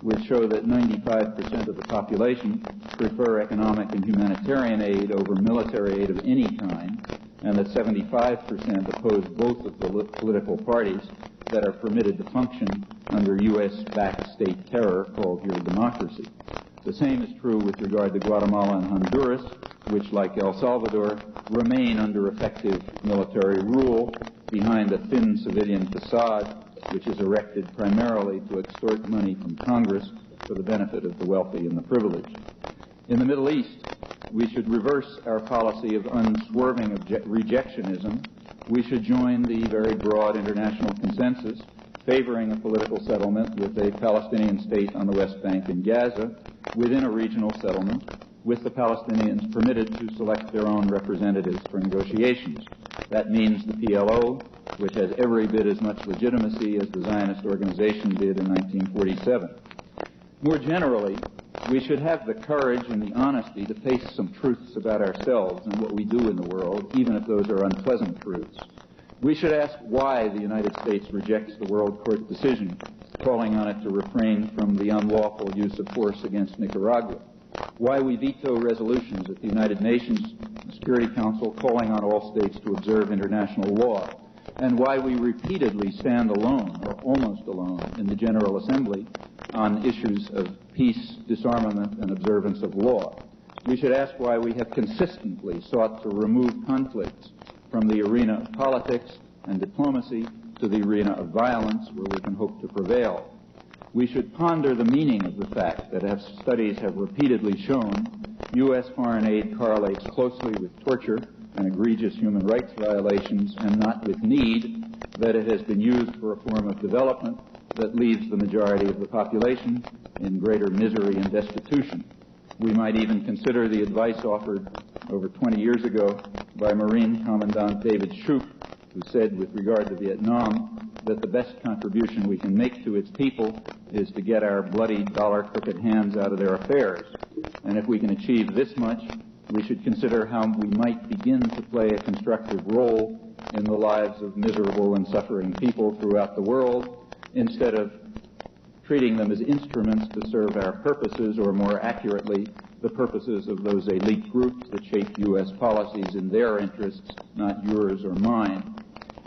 Speaker 3: which show that 95% of the population prefer economic and humanitarian aid over military aid of any kind, and that 75% oppose both of the political parties that are permitted to function under U.S.-backed state terror called your democracy. The same is true with regard to Guatemala and Honduras, which, like El Salvador, remain under effective military rule behind a thin civilian facade which is erected primarily to extort money from Congress for the benefit of the wealthy and the privileged. In the Middle East, we should reverse our policy of unswerving rejectionism. We should join the very broad international consensus favoring a political settlement with a Palestinian state on the West Bank and Gaza within a regional settlement, with the Palestinians permitted to select their own representatives for negotiations. That means the PLO, which has every bit as much legitimacy as the Zionist organization did in 1947. More generally, we should have the courage and the honesty to face some truths about ourselves and what we do in the world, even if those are unpleasant truths. We should ask why the United States rejects the World Court decision, calling on it to refrain from the unlawful use of force against Nicaragua, why we veto resolutions at the United Nations Security Council calling on all states to observe international law, and why we repeatedly stand alone, or almost alone, in the General Assembly on issues of peace, disarmament, and observance of law. We should ask why we have consistently sought to remove conflicts from the arena of politics and diplomacy to the arena of violence, where we can hope to prevail. We should ponder the meaning of the fact that, as studies have repeatedly shown, U.S. foreign aid correlates closely with torture and egregious human rights violations, and not with need, that it has been used for a form of development that leaves the majority of the population in greater misery and destitution. We might even consider the advice offered over 20 years ago by Marine Commandant David Shoup, who said with regard to Vietnam that the best contribution we can make to its people is to get our bloody dollar-crooked hands out of their affairs. And if we can achieve this much, we should consider how we might begin to play a constructive role in the lives of miserable and suffering people throughout the world, instead of treating them as instruments to serve our purposes, or more accurately, the purposes of those elite groups that shape U.S. policies in their interests, not yours or mine.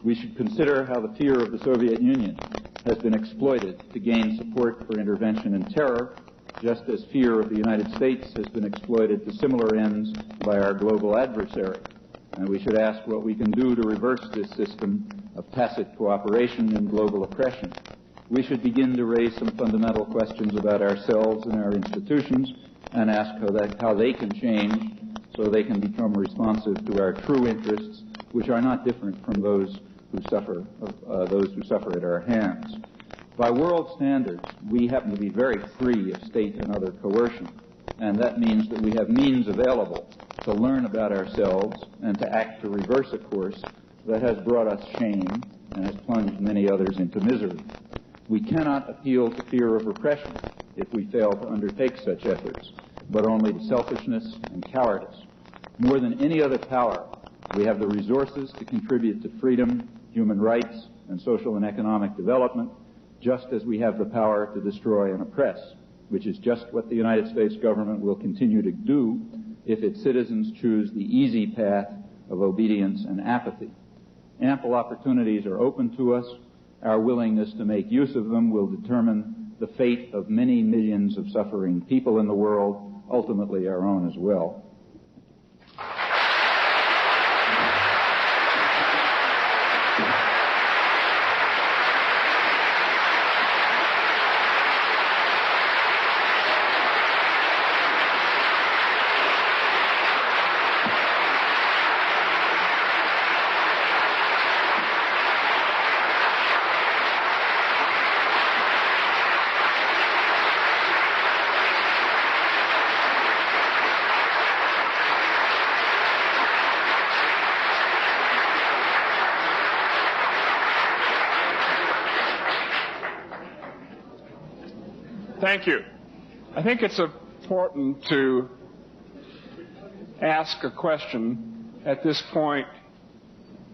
Speaker 3: We should consider how the fear of the Soviet Union has been exploited to gain support for intervention and terror, just as fear of the United States has been exploited to similar ends by our global adversary. And we should ask what we can do to reverse this system of tacit cooperation and global oppression. We should begin to raise some fundamental questions about ourselves and our institutions and ask how they can change so they can become responsive to our true interests, which are not different from those who suffer at our hands. By world standards, we happen to be very free of state and other coercion, and that means that we have means available to learn about ourselves and to act to reverse a course that has brought us shame and has plunged many others into misery. We cannot appeal to fear of repression if we fail to undertake such efforts, but only to selfishness and cowardice. More than any other power, we have the resources to contribute to freedom, human rights, and social and economic development, just as we have the power to destroy and oppress, which is just what the United States government will continue to do if its citizens choose the easy path of obedience and apathy. Ample opportunities are open to us. Our willingness to make use of them will determine the fate of many millions of suffering people in the world, ultimately our own as well.
Speaker 2: Thank you. I think it's important to ask a question at this point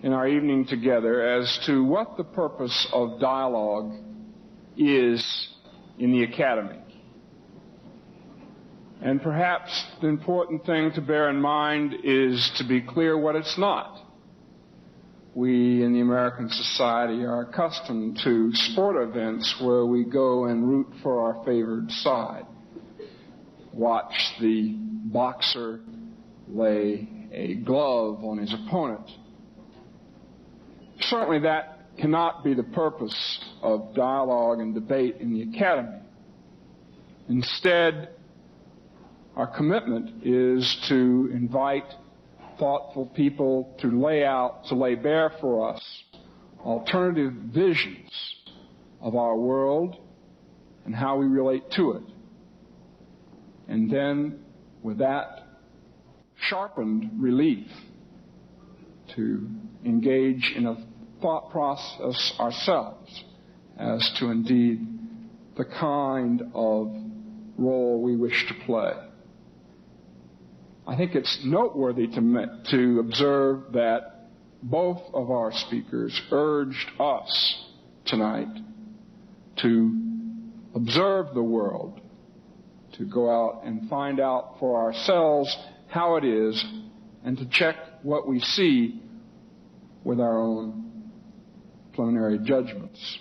Speaker 2: in our evening together as to what the purpose of dialogue is in the academy. And perhaps the important thing to bear in mind is to be clear what it's not. We in the American society are accustomed to sport events where we go and root for our favored side. Watch the boxer lay a glove on his opponent. Certainly that cannot be the purpose of dialogue and debate in the academy. Instead, our commitment is to invite thoughtful people to lay bare for us alternative visions of our world and how we relate to it. And then, with that sharpened relief, to engage in a thought process ourselves as to indeed the kind of role we wish to play. I think it's noteworthy to observe that both of our speakers urged us tonight to observe the world, to go out and find out for ourselves how it is, and to check what we see with our own preliminary judgments.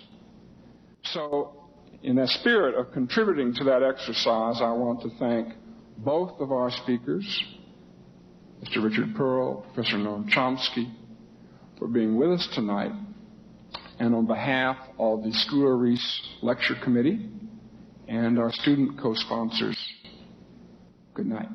Speaker 2: So, in the spirit of contributing to that exercise, I want to thank both of our speakers, Mr. Richard Perle, Professor Noam Chomsky, for being with us tonight, and on behalf of the School of Reese Lecture Committee and our student co-sponsors, good night.